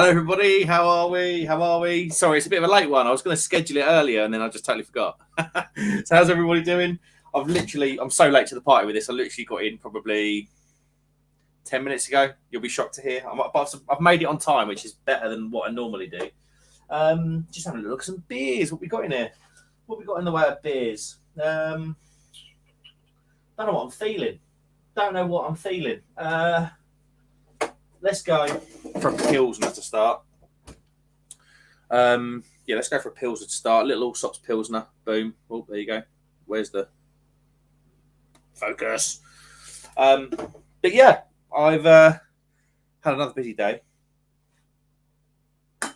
Hello, everybody. How are we? Sorry, it's a bit of a late one. I was going to schedule it earlier, and then I just totally forgot. So how's everybody doing? I'm so late to the party with this. I literally got in probably 10 minutes ago. You'll be shocked to hear. I've made it on time, which is better than what I normally do. Just having a look at some beers. What we got in here? What we got in the way of beers? Don't know what I'm feeling. Let's go for a Pilsner to start. Let's go for a Pilsner to start. Little Allsops Pilsner. Boom. Oh, there you go. Where's the focus? But yeah, I've had another busy day.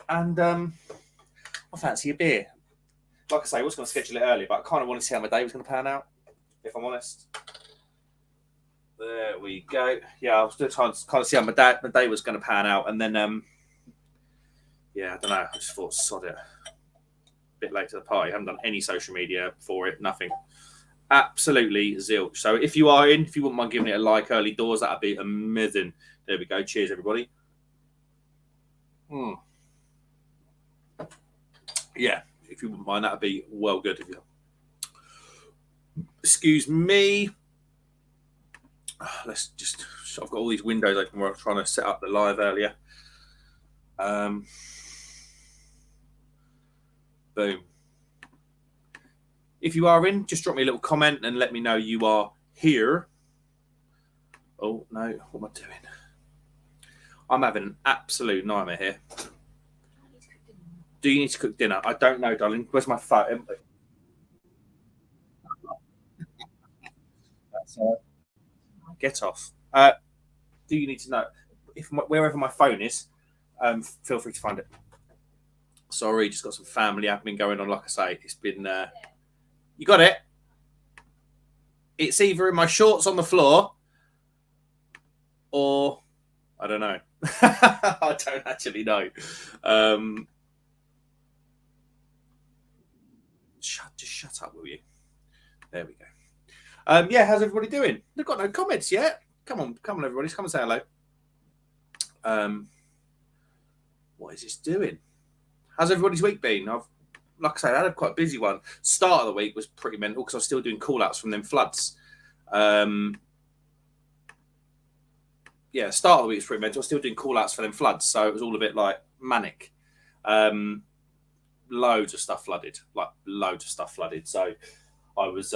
And I fancy a beer. Like I say, I was going to schedule it earlier, but I kind of wanted to see how my day was going to pan out, if I'm honest. There we go. Yeah, I was going to try and kind of see how my day was going to pan out. And then, I don't know. I just thought, sod it. A bit late to the party. I haven't done any social media for it. Nothing. Absolutely zilch. So if you wouldn't mind giving it a like early doors, that'd be amazing. There we go. Cheers, everybody. Yeah, if you wouldn't mind, that'd be well good. Excuse me. I've got all these windows open where I'm trying to set up the live earlier. Boom. If you are in, just drop me a little comment and let me know you are here. Oh, no. What am I doing? I'm having an absolute nightmare here. Do you need to cook dinner? I don't know, darling. Where's my phone? Get off. Do you need to know? Wherever my phone is, feel free to find it. Sorry, just got some family admin going on. Like I say, it's been... You got it? It's either in my shorts on the floor or... I don't know. I don't actually know. Just shut up, will you? There we go. How's everybody doing? They've got no comments yet. Come on, everybody. Come and say hello. What is this doing? How's everybody's week been? Like I said, I had quite a busy one. Start of the week was pretty mental because I was still doing call-outs from them floods. Start of the week was pretty mental. I was still doing call-outs for them floods, so it was all a bit like manic. Loads of stuff flooded. So I was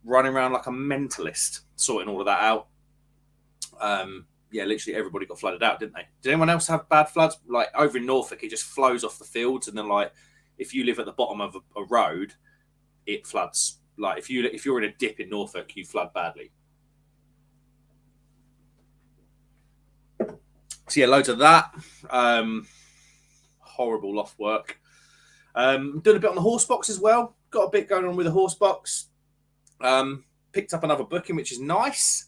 running around like a mentalist, sorting all of that out. Literally everybody got flooded out, didn't they? Did anyone else have bad floods? Like over in Norfolk, it just flows off the fields, and then like if you live at the bottom of a road, it floods. Like if you're in a dip in Norfolk, you flood badly. So yeah, loads of that. Horrible loft work. Doing a bit on the horse box as well. Got a bit going on with the horse box. Picked up another booking, which is nice.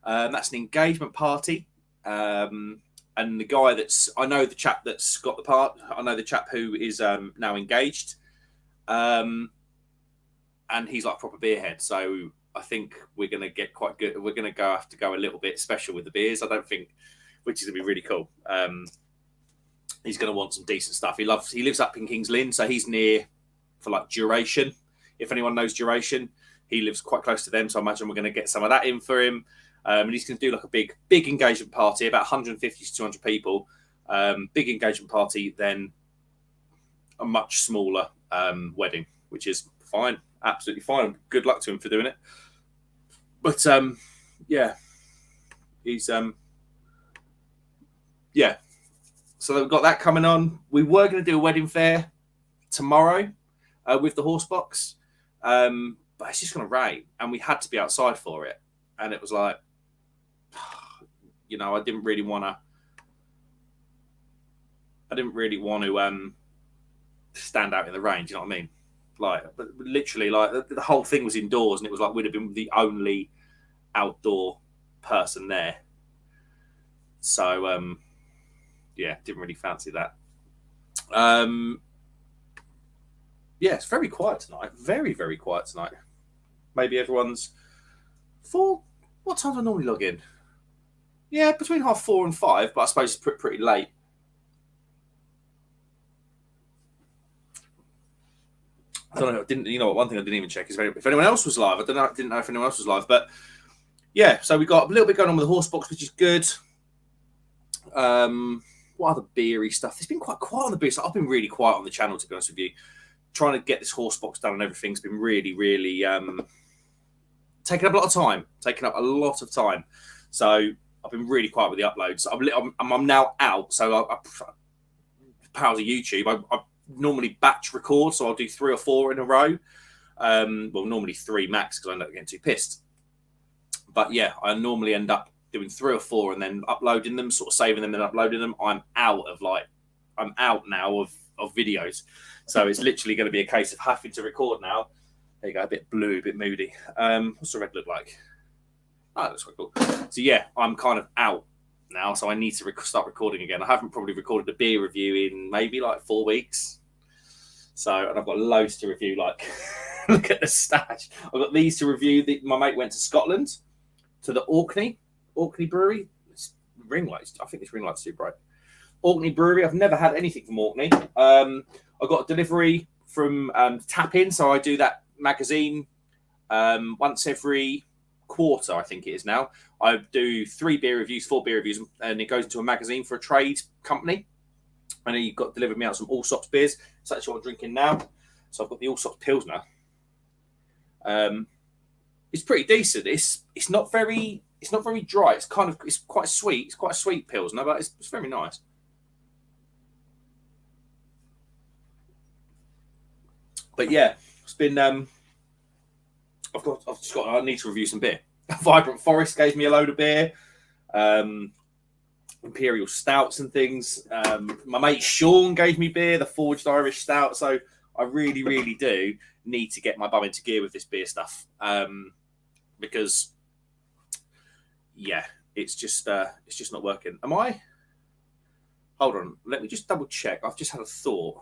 That's an engagement party. And the guy I know the chap that's got the part. I know the chap who is now engaged. And he's like a proper beerhead. So I think we're going to get quite good. We're going to have to go a little bit special with the beers. Which is going to be really cool. He's going to want some decent stuff. He lives up in Kings Lynn, so he's near for like Duration. If anyone knows Duration, he lives quite close to them. So I imagine we're going to get some of that in for him. And he's going to do like a big engagement party, about 150 to 200 people. Big engagement party, then a much smaller wedding, which is fine, absolutely fine. Good luck to him for doing it. But he's So we've got that coming on. We were going to do a wedding fair tomorrow with the horse box, but it's just going to rain, and we had to be outside for it. And it was like, I didn't really want to stand out in the rain. Do you know what I mean? Like, but literally, like the whole thing was indoors, and it was like we'd have been the only outdoor person there. So, didn't really fancy that. It's very quiet tonight. Very, very quiet tonight. Maybe everyone's for what time do I normally log in? Yeah, between 4:30 and 5, but I suppose it's pretty late. I don't know. Didn't you know what? One thing I didn't even check is if anyone else was live. I didn't know if anyone else was live, but yeah. So we got a little bit going on with the horse box, which is good. What other beery stuff? It's been quite quiet on the beer. So I've been really quiet on the channel, to be honest with you. Trying to get this horse box done and everything's been really, really taking up a lot of time. So I've been really quiet with the uploads. I'm now out. So powers of YouTube. I normally batch record, so I'll do 3 or 4 in a row. Well, normally 3 max because I end up getting too pissed. But yeah, I normally end up doing 3 or 4 and then uploading them, sort of saving them and uploading them. I'm out now of videos. So it's literally going to be a case of having to record now. There you go, a bit blue, a bit moody. What's the red look like? Oh, that looks quite cool. So yeah, I'm kind of out now, so I need to start recording again. I haven't probably recorded a beer review in maybe like 4 weeks. So, and I've got loads to review. Like, look at the stash. I've got these to review. My mate went to Scotland to the Orkney Brewery. Ring lights. I think this ring light's too bright. Orkney Brewery. I've never had anything from Orkney. I got a delivery from Tap In, so I do that magazine once every quarter, I think it is now. I do 3 beer reviews, 4 beer reviews, and it goes into a magazine for a trade company. And then you've got delivered me out some Allsops beers. It's actually what I'm drinking now. So I've got the Allsops Pilsner. It's pretty decent. It's not very dry. It's quite sweet. It's quite a sweet Pilsner, but it's very nice. But yeah, it's been. I need to review some beer. Vibrant Forest gave me a load of beer, Imperial Stouts and things. My mate Sean gave me beer, the Forged Irish Stout. So I really, really do need to get my bum into gear with this beer stuff, because yeah, it's just not working. Am I? Hold on, let me just double check. I've just had a thought.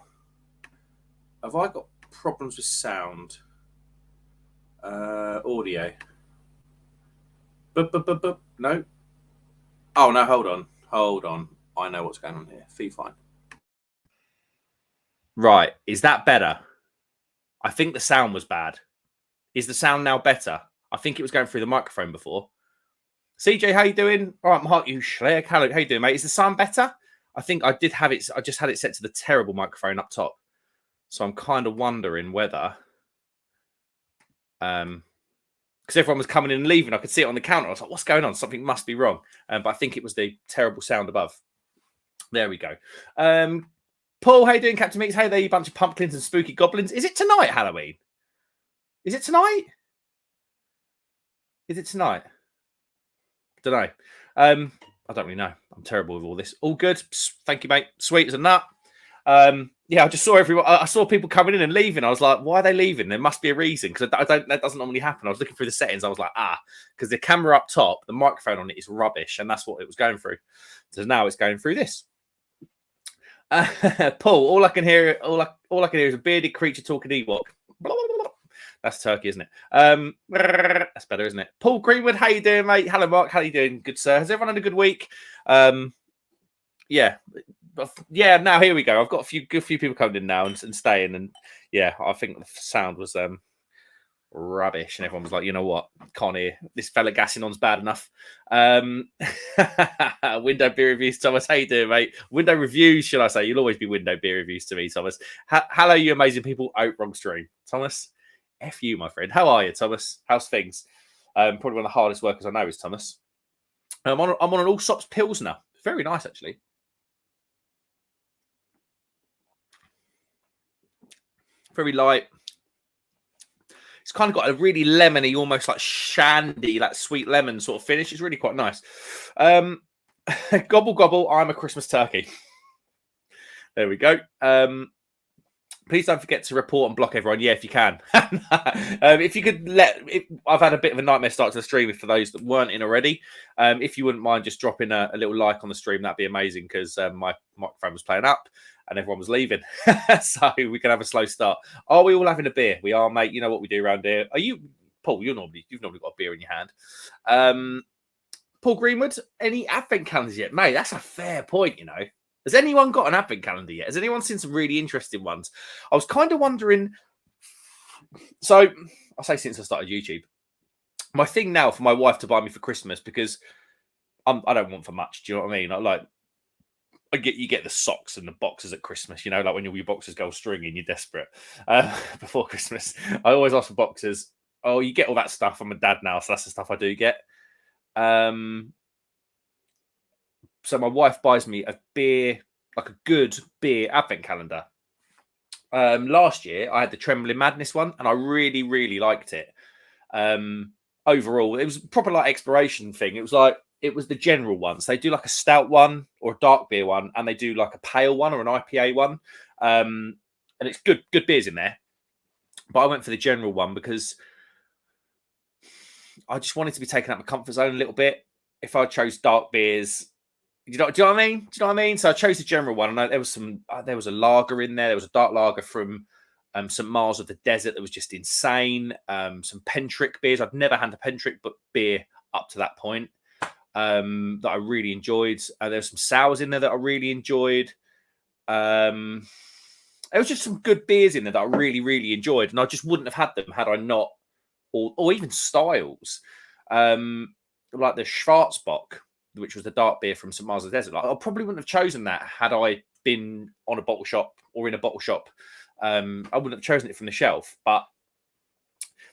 Have I got problems with sound? Audio. No. Oh no, hold on. I know what's going on here. Feed fine. Right, is that better? I think the sound was bad. Is the sound now better? I think it was going through the microphone before. CJ, how you doing? All right, Mark, you Schleck. How you doing, mate? Is the sound better? I think I did have it. I just had it set to the terrible microphone up top. So I'm kind of wondering whether, because everyone was coming in and leaving, I could see it on the counter. I was like, "What's going on? Something must be wrong." But I think it was the terrible sound above. There we go. Paul, how you doing, Captain Meeks? Hey there, you bunch of pumpkins and spooky goblins. Is it tonight, Halloween? Is it tonight? Is it tonight? Don't know. I don't really know. I'm terrible with all this. All good. Thank you, mate. Sweet as a nut. Yeah, I just saw everyone. I saw people coming in and leaving. I was like, why are they leaving? There must be a reason, because that doesn't normally happen. I was looking through the settings. I was like, because the camera up top, the microphone on it is rubbish, and that's what it was going through. So now it's going through this. Paul, all I can hear is a bearded creature talking Ewok. That's turkey, isn't it? That's better, isn't it? Paul Greenwood, how you doing, mate? Hello, Mark. How you doing? Good, sir. Has everyone had a good week? Yeah. Now here we go. I've got a few people coming in now and staying, and yeah, I think the sound was rubbish, and everyone was like, you know what, can't hear this fella gassing on's bad enough. Window beer reviews, Thomas. How you doing, mate? Window reviews, should I say? You'll always be window beer reviews to me, Thomas. Hello, you amazing people. Wrong stream, Thomas. F you, my friend. How are you, Thomas? How's things? Probably one of the hardest workers I know is Thomas. I'm on an Allsops Pilsner. Very nice, actually. Very light. It's kind of got a really lemony, almost like shandy, like sweet lemon sort of finish. It's really quite nice. Gobble, gobble, I'm a Christmas turkey. There we go. Please don't forget to report and block everyone. Yeah, if you can. If you could I've had a bit of a nightmare start to the stream for those that weren't in already. If you wouldn't mind just dropping a little like on the stream, that'd be amazing, because my microphone was playing up and everyone was leaving. So we can have a slow start. Are we all having a beer? We are, mate. You know what we do around here. Are you, Paul? You've normally got a beer in your hand. Paul Greenwood, any advent calendars yet? Mate, that's a fair point, you know. Has anyone got an advent calendar yet? Has anyone seen some really interesting ones? I was kind of wondering, So I say since I started YouTube, my thing now for my wife to buy me for Christmas, because I don't want for much. Do you know what I mean? You get the socks and the boxes at Christmas, like when your boxes go stringy and you're desperate before Christmas. I always ask for boxes. Oh, you get all that stuff. I'm a dad now, so that's the stuff I do get. So my wife buys me a beer, like a good beer advent calendar. Last year, I had the Trembling Madness one, and I really, really liked it. Overall, it was proper like exploration thing. It was the general ones. They do like a stout one or a dark beer one, and they do like a pale one or an IPA one. And it's good beers in there. But I went for the general one because I just wanted to be taken out of my comfort zone a little bit. If I chose dark beers, do you know what I mean? Do you know what I mean? So I chose the general one, and there was a lager in there. There was a dark lager from St. Mars of the Desert that was just insane. Some Pentrick beers. I'd never had a Pentrick, but beer up to that point that I really enjoyed. There was some sours in there that I really enjoyed. There was just some good beers in there that I really, really enjoyed, and I just wouldn't have had them had I not, or even styles, like the Schwarzbock, which was the dark beer from St. Mars of the Desert. I probably wouldn't have chosen that had I been on a bottle shop or in a bottle shop. I wouldn't have chosen it from the shelf, but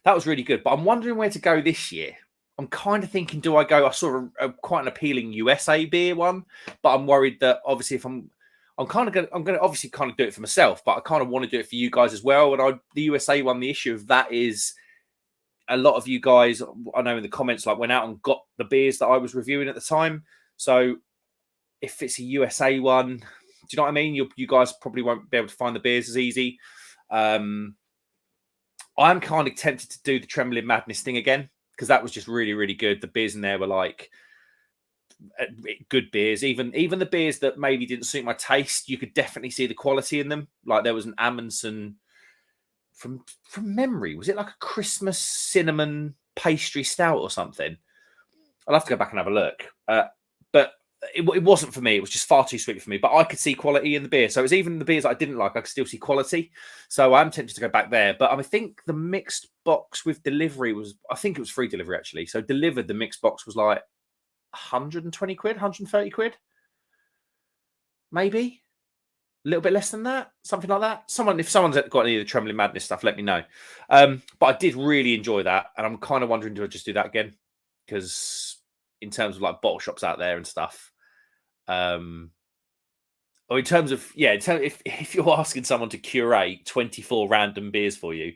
that was really good. But I'm wondering where to go this year. I'm kind of thinking, do I go? I saw quite an appealing USA beer one, but I'm worried that obviously if I'm going to obviously kind of do it for myself, but I kind of want to do it for you guys as well. And the USA one, the issue of that is a lot of you guys, I know in the comments, like went out and got the beers that I was reviewing at the time. So if it's a USA one, do you know what I mean? You guys probably won't be able to find the beers as easy. I'm kind of tempted to do the Trembling Madness thing again, because that was just really, really good. The beers in there were like good beers. Even the beers that maybe didn't suit my taste, you could definitely see the quality in them. Like there was an Amundsen from memory. Was it like a Christmas cinnamon pastry stout or something? I'll have to go back and have a look. But it wasn't for me. It was just far too sweet for me. But I could see quality in the beer. So it was even the beers that I didn't like, I could still see quality. So I'm tempted to go back there. But I think the mixed box with delivery I think it was free delivery actually. So delivered, the mixed box was like 120 quid, 130 quid. Maybe. A little bit less than that, something like that. If someone's got any of the Trembling Madness stuff, let me know. But I did really enjoy that. And I'm kind of wondering, do I just do that again? Because in terms of like bottle shops out there and stuff, or in terms of, if you're asking someone to curate 24 random beers for you,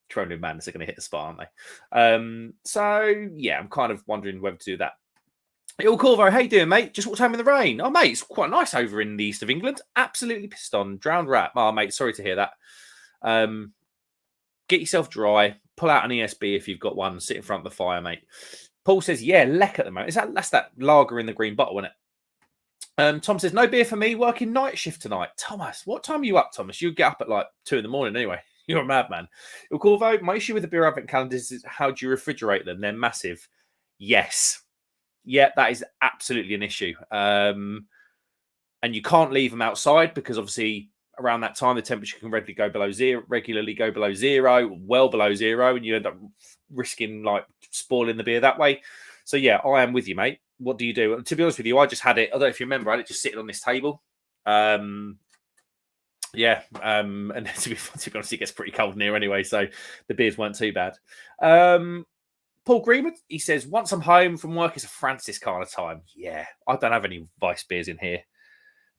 Trembling Madness are going to hit the spot, aren't they? So yeah, I'm kind of wondering whether to do that. Hey, all Corvo, how you doing, mate? Just walked home in the rain. Oh, mate, it's quite nice over in the east of England. Absolutely pissed on. Drowned rat. Oh, mate, sorry to hear that. Get yourself dry. Pull out an ESB if you've got one. Sit in front of the fire, mate. Paul says, yeah, Leck at the moment. That's that lager in the green bottle, isn't it? Tom says, no beer for me. Working night shift tonight. Thomas, what time are you up, Thomas? You get up at like 2 in the morning anyway. You're a madman. Il Corvo, my issue with the beer advent calendars is how do you refrigerate them? They're massive. Yes. Yeah, that is absolutely an issue. And you can't leave them outside because obviously around that time, the temperature can regularly go below zero, well below zero, and you end up risking like spoiling the beer that way. So yeah, I am with you, mate. What do you do? To be honest with you, I just had it. I don't know if you remember, I had it just sitting on this table. And to be honest, it gets pretty cold in here anyway, so the beers weren't too bad. Paul Greenwood, he says, once I'm home from work, it's a Francis kind of time. Yeah, I don't have any Vice beers in here.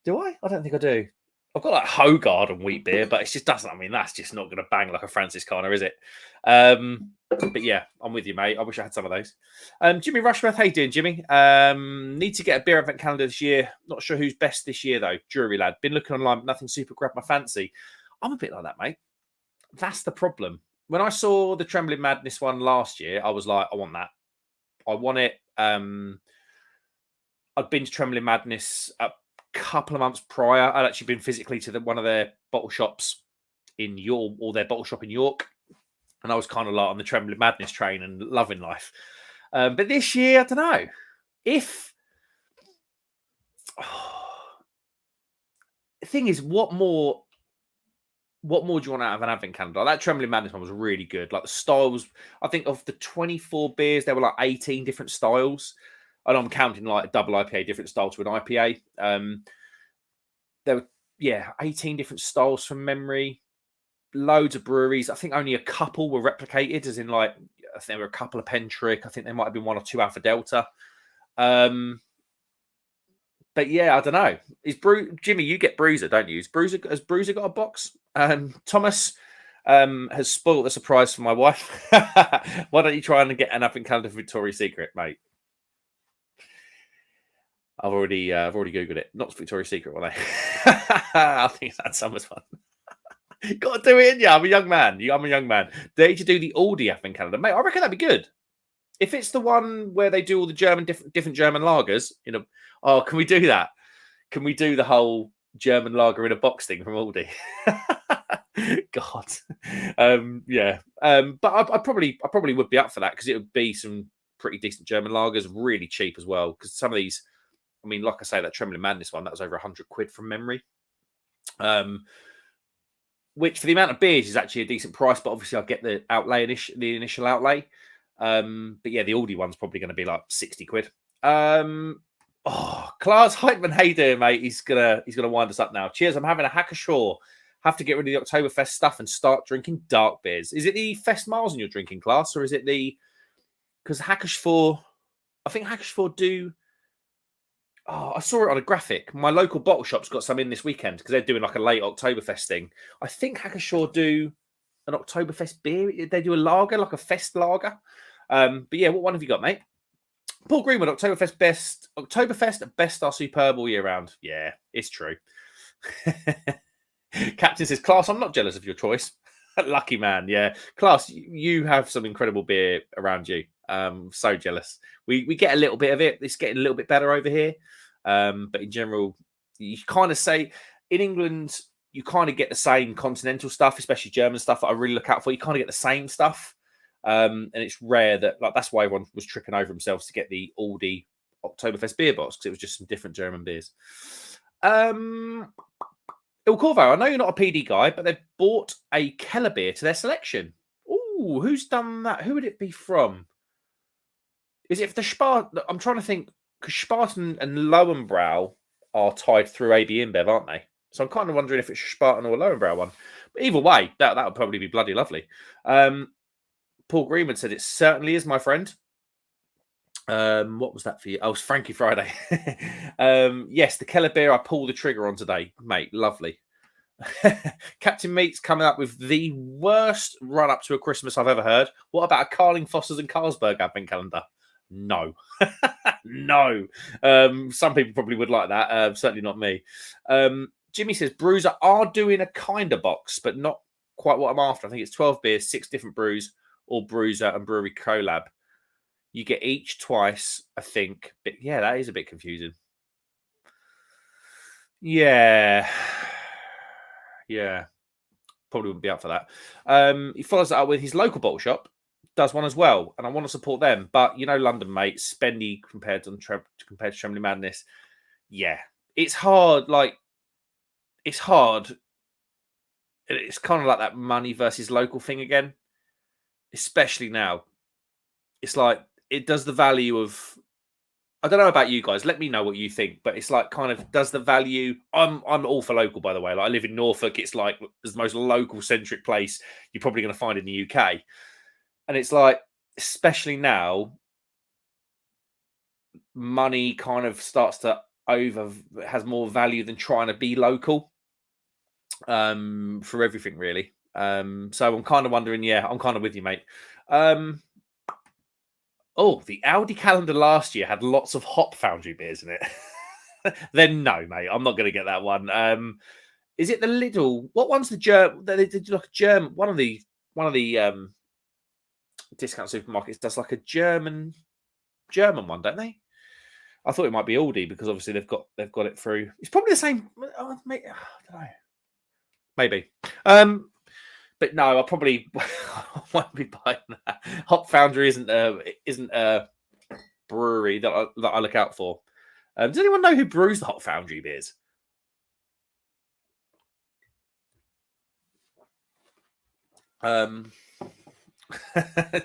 Do I? I don't think I do. I've got like Hogard and wheat beer, but it just doesn't. I mean, that's just not going to bang like a Francis Carner, is it? But yeah, I'm with you, mate. I wish I had some of those. Jimmy Rushworth, how you doing, Jimmy? Need to get a beer event calendar this year. Not sure who's best this year, though. Jury lad. Been looking online, but nothing super grabbed my fancy. I'm a bit like that, mate. That's the problem. When I saw the Trembling Madness one last year, I was like, I want that. I want it. I'd been to Trembling Madness a couple of months prior. I'd actually been physically to one of their bottle shops in York, or their bottle shop in York. And I was kind of like on the Trembling Madness train and loving life. But this year, I don't know. The thing is, what more what more do you want out of an advent calendar? Like that Trembling Madness one was really good. Like the styles, I think of the 24 beers, there were like 18 different styles. And I'm counting like a double IPA different style to an IPA. There were, 18 different styles from memory. Loads of breweries. I think only a couple were replicated, as in like, I think there were a couple of Pentrick. I think there might have been 1 or 2 Alpha Delta. But yeah, I don't know. Jimmy? You get Bruiser, don't you? Has Bruiser got a box? Thomas has spoiled the surprise for my wife. Why don't you try and get an advent calendar for Victoria's Secret, mate? I've already googled it. Not Victoria's Secret, will I? I think that's summer's fun. Got to do it, yeah. I'm a young man. I'm a young man. They need to do the Aldi advent calendar, mate. I reckon that'd be good. If it's the one where they do all the different German lagers, can we do that? Can we do the whole German lager in a box thing from Aldi? God, yeah. But I probably would be up for that because it would be some pretty decent German lagers, really cheap as well. Because some of these, I mean, like I say, that Trembling Madness one that was over £100 from memory. Which for the amount of beers is actually a decent price, but obviously I'll get the initial outlay. But yeah, the Aldi one's probably going to be like £60. Klaus Heitman, how you doing, mate? He's gonna wind us up now. Cheers. I'm having a Hackashaw. Have to get rid of the Oktoberfest stuff and start drinking dark beers. Is it the Fest Miles you're drinking, Klaus, or is it because Hackashaw? I think Hackashaw do. Oh, I saw it on a graphic. My local bottle shop's got some in this weekend because they're doing like a late Oktoberfest thing. I think Hackashaw do an Oktoberfest beer. They do a lager, like a fest lager. But yeah, what one have you got, mate? Paul Greenwood, Oktoberfest best are superb all year round. Yeah, it's true. Captain says, Klaus, I'm not jealous of your choice. Lucky man, yeah. Klaus, you have some incredible beer around you. So jealous. We get a little bit of it. It's getting a little bit better over here. But in general, you kind of say in England, you kind of get the same continental stuff, especially German stuff that I really look out for. You kind of get the same stuff. And it's rare that, like, that's why everyone was tripping over themselves to get the Aldi Oktoberfest beer box because it was just some different German beers. Il Corvo, I know you're not a PD guy, but they've bought a Keller beer to their selection. Ooh, who's done that? Who would it be from? Is it for the Spartan? I'm trying to think, because Spartan and Lowenbrau are tied through AB InBev, aren't they? So I'm kind of wondering if it's a Spartan or a Lowenbrau one. But either way, that would probably be bloody lovely. Paul Greenwood said, it certainly is, my friend. What was that for you? Oh, it was Frankie Friday. Yes, the Keller beer I pulled the trigger on today, mate. Lovely. Captain Meat's coming up with the worst run up to a Christmas I've ever heard. What about a Carling Foster's and Carlsberg advent calendar? No. No. Some people probably would like that. Certainly not me. Jimmy says Bruiser are doing a kind of box, but not quite what I'm after. I think it's 12 beers, 6 different brews, all Bruiser and Brewery collab. You get each twice, I think. But yeah, that is a bit confusing. Yeah. Yeah. Probably wouldn't be up for that. He follows that up with his local bottle shop, does one as well. And I want to support them. But, London, mate, spendy compared to Trembling Madness. Yeah. It's hard. It's hard. It's kind of like that money versus local thing again. Especially now. It's like, it does the value of, I don't know about you guys. Let me know what you think. But it's like kind of does the value. I'm all for local, by the way. Like I live in Norfolk. It's like it's the most local centric place you're probably going to find in the UK. And it's like, especially now, money kind of starts to has more value than trying to be local. For everything really. So I'm kind of wondering. Yeah, I'm kind of with you, mate. Oh, the Aldi calendar last year had lots of Hop Foundry beers in it. Then no, mate, I'm not going to get that one. Is it the Lidl? What one's the German? They did like a German. One of the discount supermarkets does like a German one, don't they? I thought it might be Aldi because obviously they've got it through. It's probably the same. Oh, I don't know. Maybe. But no, I probably won't be buying that. Hop Foundry isn't a brewery that I look out for. Does anyone know who brews the Hop Foundry beers?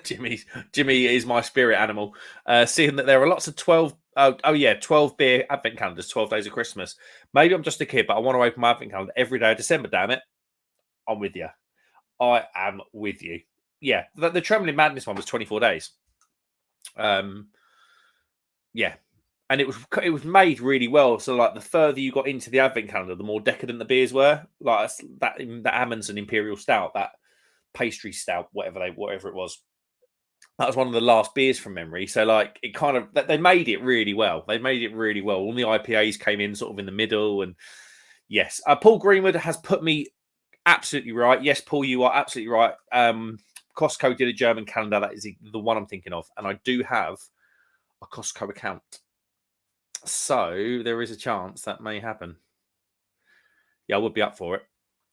Jimmy is my spirit animal. Seeing that there are lots of 12 beer advent calendars, 12 days of Christmas. Maybe I'm just a kid, but I want to open my advent calendar every day of December, damn it. I'm with you. I am with you. Yeah, the Trembling Madness one was 24 days. Yeah. And it was made really well. So like the further you got into the advent calendar, the more decadent the beers were. Like that Amundsen Imperial Stout, that pastry stout, whatever it was. That was one of the last beers from memory. So like it kind of they made it really well. They made it really well. All the IPAs came in sort of in the middle, and yes, Paul Greenwood has put me absolutely right. Yes, Paul, you are absolutely right. Costco did a German calendar. That is the one I'm thinking of, and I do have a Costco account. So there is a chance that may happen. Yeah, I would be up for it.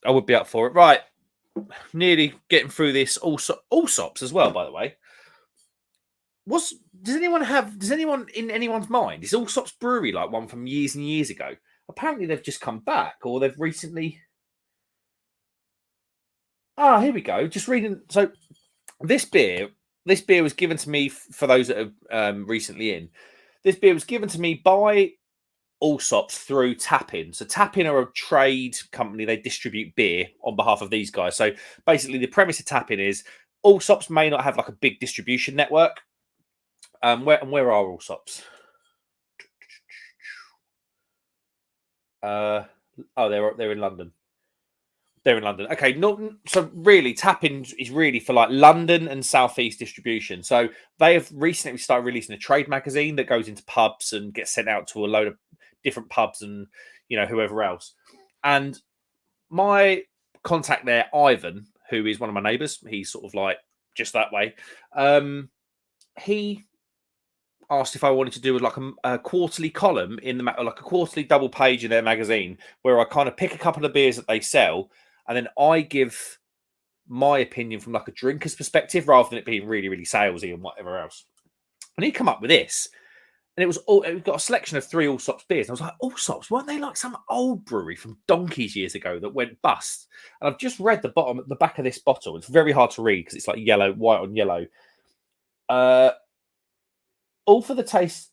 Right. Nearly getting through this. Allsops as well, by the way. Does anyone in anyone's mind, is Allsops Brewery like one from years and years ago? Apparently they've just come back, or they've recently. Here we go. Just reading. So this beer was given to me for those that are recently in. This beer was given to me by Allsops through Tappin. So Tappin are a trade company. They distribute beer on behalf of these guys. So basically the premise of Tappin is Allsops may not have like a big distribution network. Where are Allsops? They're in London. They're in London. Okay, so really, Tappin is really for like London and Southeast distribution. So they have recently started releasing a trade magazine that goes into pubs and gets sent out to a load of different pubs and whoever else. And my contact there, Ivan, who is one of my neighbours, he's sort of like just that way. He asked if I wanted to do like a quarterly column in like a quarterly double page in their magazine where I kind of pick a couple of beers that they sell. And then I give my opinion from like a drinker's perspective rather than it being really, really salesy and whatever else. And he'd come up with this. And it got a selection of 3 Allsops beers. And I was like, Allsops, weren't they like some old brewery from donkeys years ago that went bust? And I've just read the back of this bottle. It's very hard to read because it's like white on yellow. All for the taste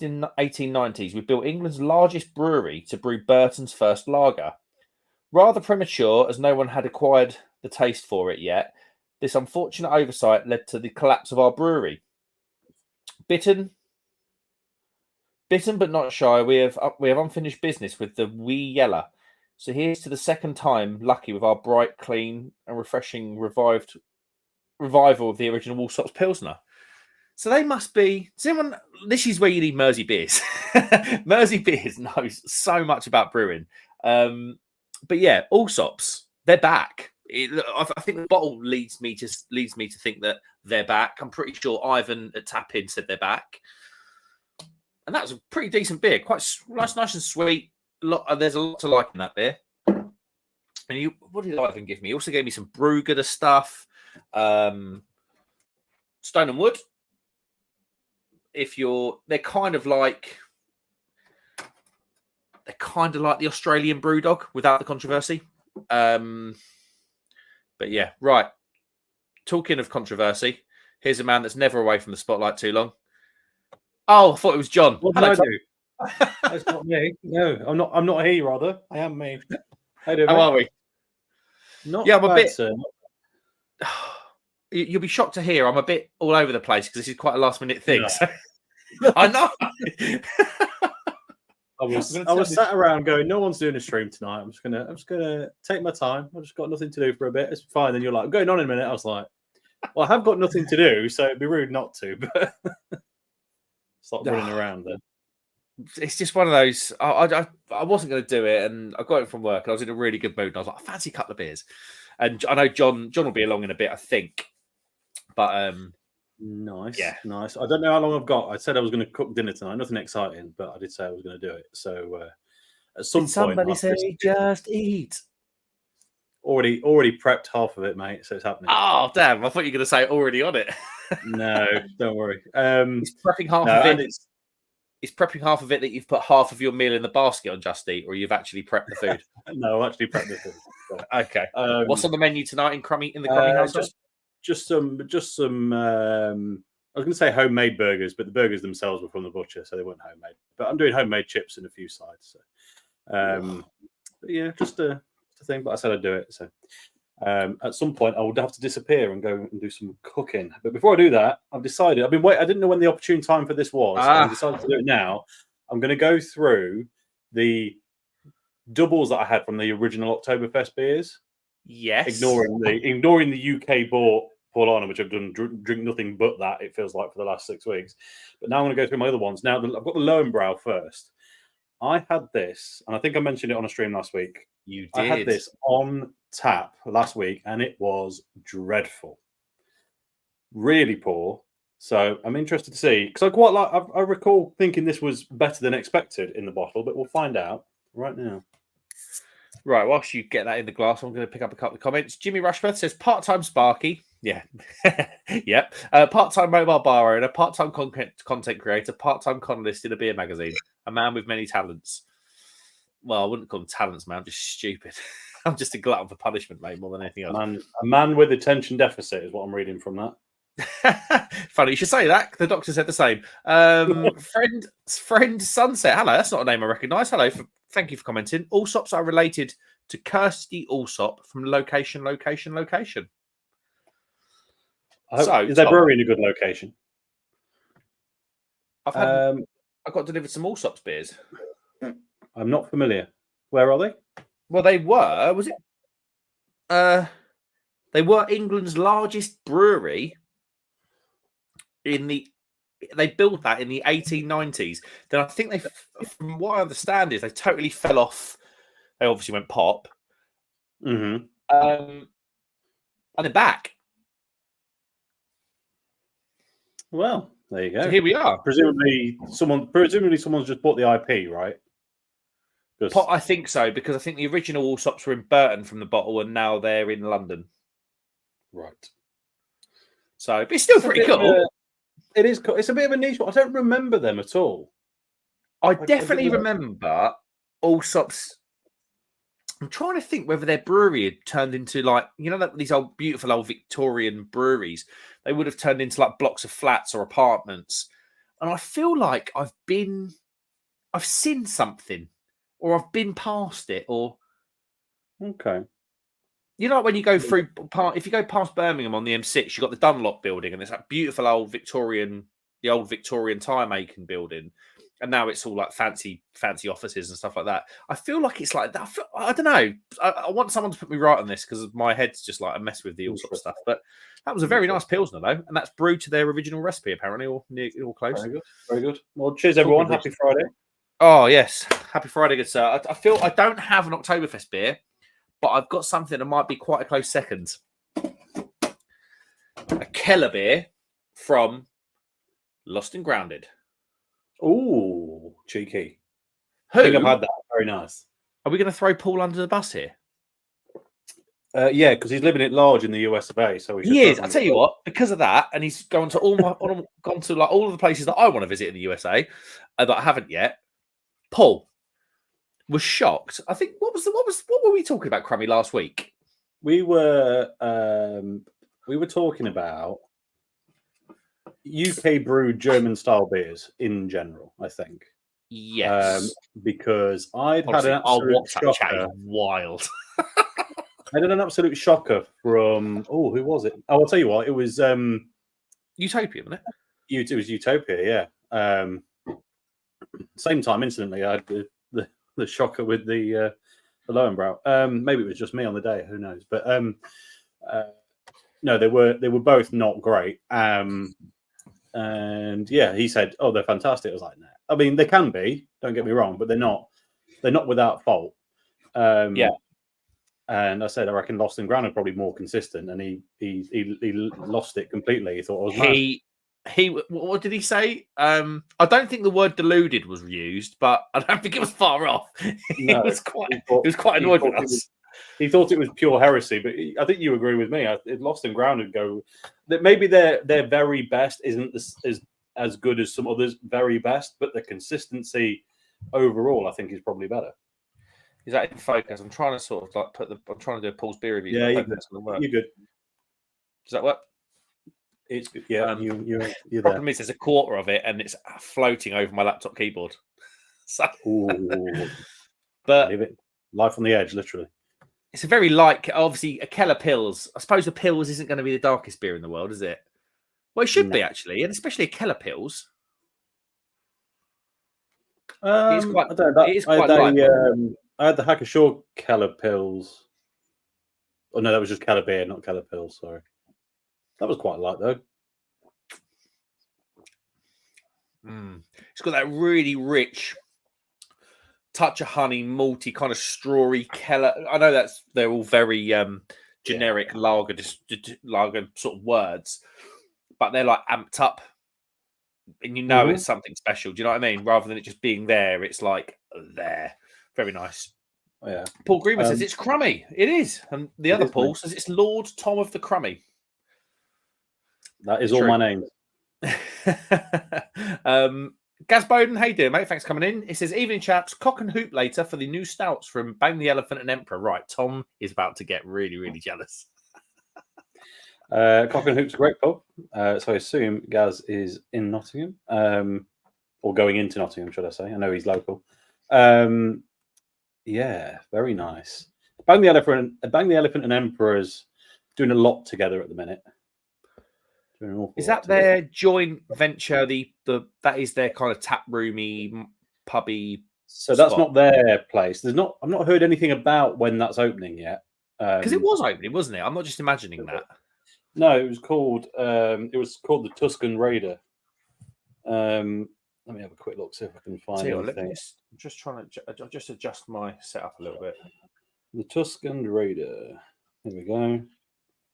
in the 1890s, we built England's largest brewery to brew Burton's first lager. Rather premature, as no one had acquired the taste for it yet, this unfortunate oversight led to the collapse of our brewery. Bitten but not shy, we have unfinished business with the Wee Yeller. So here's to the second time lucky with our bright, clean, and refreshing revival of the original Allsops Pilsner. So they must be. This is where you need Mersey Beers. Mersey Beers knows so much about brewing. But yeah, Allsops, they're back. I think the bottle leads me to think that they're back. I'm pretty sure Ivan at Tappin said they're back, and that was a pretty decent beer. Quite nice and sweet. There's a lot to like in that beer. And what did Ivan give me? He also gave me some Brewger stuff, Stone and Wood. They're kind of like the Australian Brewdog without the controversy. But yeah, right. Talking of controversy, here's a man that's never away from the spotlight too long. Oh, I thought it was John. What did I do? That's not me. No, I'm not he. Rather, I am me. How are we? I'm a bit. Sir. You'll be shocked to hear I'm a bit all over the place because this is quite a last minute thing. Yeah. So... I know. I was sat around going, no one's doing a stream tonight. I'm just gonna take my time. I've just got nothing to do for a bit. It's fine. Then you're like, I'm going on in a minute. I was like, well, I have got nothing to do, so it'd be rude not to. But stop running around then. It's just one of those. I wasn't going to do it, and I got it from work. And I was in a really good mood, and I was like, I fancy a couple of beers. And I know John will be along in a bit, I think. But nice, yeah, nice. I don't know how long I've got. I said I was going to cook dinner tonight. Nothing exciting, but I did say I was going to do it. So at some point, somebody say just eat. Already prepped half of it, mate. So it's happening. Oh damn! I thought you were going to say already on it. No, don't worry. He's prepping half of it. is prepping half of it that you've put half of your meal in the basket on Just Eat, or you've actually prepped the food? No, I actually prepped the food. So, Okay. What's on the menu tonight in the Crummy household? Just some. I was going to say homemade burgers, but the burgers themselves were from the butcher, so they weren't homemade. But I'm doing homemade chips and a few sides. So, yeah, just a thing. But I said I'd do it. So, at some point, I would have to disappear and go and do some cooking. But before I do that, I've decided. I've been waiting. I didn't know when the opportune time for this was. I decided to do it now. I'm going to go through the doubles that I had from the original Oktoberfest beers. Yes. Ignoring the UK bought Paulana, which I've done drink nothing but that, it feels like, for the last 6 weeks. But now I'm going to go through my other ones. Now, I've got the Lowenbrow first. I had this, and I think I mentioned it on a stream last week. You did. I had this on tap last week, and it was dreadful. Really poor. So I'm interested to see, because I recall thinking this was better than expected in the bottle, but we'll find out right now. Right, whilst you get that in the glass, I'm going to pick up a couple of comments. Jimmy Rushworth says, part-time Sparky. Yeah. Yep. Part-time mobile bar owner, part-time content creator, part-time columnist in a beer magazine. A man with many talents. Well, I wouldn't call them talents, man. I'm just stupid. I'm just a glutton for punishment, mate, more than anything else. A man with attention deficit is what I'm reading from that. Funny you should say that. The doctor said the same. Friend Sunset. Hello, that's not a name I recognise. Hello, thank you for commenting. Allsops are related to Kirsty Allsop from Location. So, is their brewery in a good location? I got delivered some Allsops beers. I'm not familiar. Where are they? Well, they were. Was it? They were England's largest brewery. They built that in the 1890s. Then I think from what I understand, is they totally fell off. They obviously went pop. Mm-hmm. And they're back. Well, there you go. So here we are. Presumably someone's just bought the IP, right? I think so, because I think the original Allsops were in Burton from the bottle, and now they're in London. Right. So, but it's still pretty cool. It is cool. It's a bit of a niche one. I don't remember them at all. I definitely remember Allsops. I'm trying to think whether their brewery had turned into these old beautiful old Victorian breweries. They would have turned into like blocks of flats or apartments. And I feel like I've seen something, or I've been past it, or okay. You know, when you go through, if you go past Birmingham on the M6, you've got the Dunlop building, and it's that beautiful old Victorian tire making building. And now it's all like fancy offices and stuff like that. I feel like it's like that. I don't know. I want someone to put me right on this, because my head's just like a mess with the all sort of stuff. But that was a very nice Pilsner, though. And that's brewed to their original recipe, apparently, or close. Very good. Very good. Well, cheers, everyone. Happy Friday. Oh, yes. Happy Friday, good sir. I feel I don't have an Oktoberfest beer, but I've got something that might be quite a close second. A Keller beer from Lost and Grounded. Ooh, cheeky. Who? I think I've had that. Very nice. Are we going to throw Paul under the bus here? Yeah, because he's living it large in the US of A. So he is. I tell you what, because of that, and he's gone to all of the places that I want to visit in the USA that I haven't yet. Paul was shocked. I think what were we talking about, Crummy, last week? We were talking about UK brewed German style beers in general, I think. Yes. Because I'd had an absolute shocker. Wild. I had an absolute shocker from who was it? Oh, I'll tell you what, it was Utopia, wasn't it? It was Utopia, yeah. Same time, instantly, I had the shocker with the Lowenbrow. Maybe it was just me on the day, who knows? But no, they were both not great. And yeah, he said, "Oh, they're fantastic." I was like, "Nah." I mean, they can be. Don't get me wrong, but they're not without fault. Yeah. And I said, I reckon Lost and Grounded probably more consistent, and he lost it completely. He thought I was mad. What did he say? I don't think the word deluded was used, but I don't think it was far off. He was quite annoyed with us. He thought it was pure heresy, but I think you agree with me. Lost and Grounded go that maybe their very best isn't as good as some others, very best, but the consistency overall, I think, is probably better. Is that in focus? I'm trying to sort of like I'm trying to do a Paul's beer review. Yeah, but I you're don't think good. it's going to work. You're good. Does that work? It's good. Yeah, you're there. Problem is, there's a quarter of it, and it's floating over my laptop keyboard. So, Ooh, but leave it. Life on the edge, literally. it's a very light. Obviously, a Keller Pils. I suppose a Pils isn't going to be the darkest beer in the world, is it? Well, it should be actually, and especially a Keller Pils. It's quite. I don't know. It is quite light. I had the Hackashaw Keller Pills. Oh no, that was just Keller beer, not Keller Pills. Sorry, that was quite light though. It's got that really rich touch of honey, malty, kind of strawy Keller. I know they're all very generic lager sort of words, but they're like amped up, and you know it's something special. Do you know what I mean? Rather than it just being there, it's like there. Very nice. Oh, yeah. Paul Greenwood says it's crummy. It is, and the other Paul says it's Lord Tom of the Crummy. That is all my names. Gaz Bowden, how you doing, mate? Thanks for coming in. It says, evening chaps, cock and hoop later for the new stouts from Bang the Elephant and Emperor. Right, Tom is about to get really, really jealous. Cock and Hoop's a great pub. So I assume Gaz is in Nottingham, or going into Nottingham, should I say? I know he's local. Yeah, very nice. Bang the Elephant and Emperor's doing a lot together at the minute. Is that their joint venture? That is their kind of tap roomy, pubby. So that's not their place. I've not heard anything about when that's opening yet. Because it was opening, wasn't it? I'm not just imagining that. No, it was called the Tuscan Raider. Let me have a quick look, see if I can find anything. I'm just trying to just adjust my setup a little bit. The Tuscan Raider. Here we go.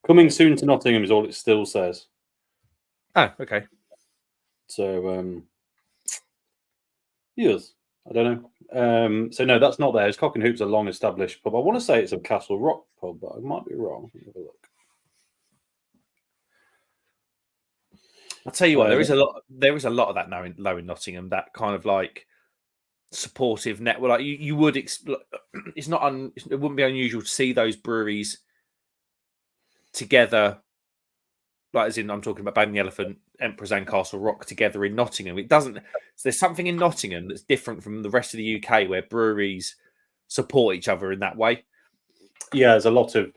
Coming soon to Nottingham is all it still says. Oh, okay. So, yes, I don't know. So no, that's not there. It's Cock and Hoop's a long-established pub. I want to say it's a Castle Rock pub, but I might be wrong. Let me have a look. I'll tell you what, there is a lot of that now in Nottingham. That kind of like supportive network. Like you would. It wouldn't be unusual to see those breweries together. Like as in, I'm talking about Bang the Elephant, Emperor's and Castle Rock together in Nottingham. It doesn't. There's something in Nottingham that's different from the rest of the UK where breweries support each other in that way. Yeah, there's a lot of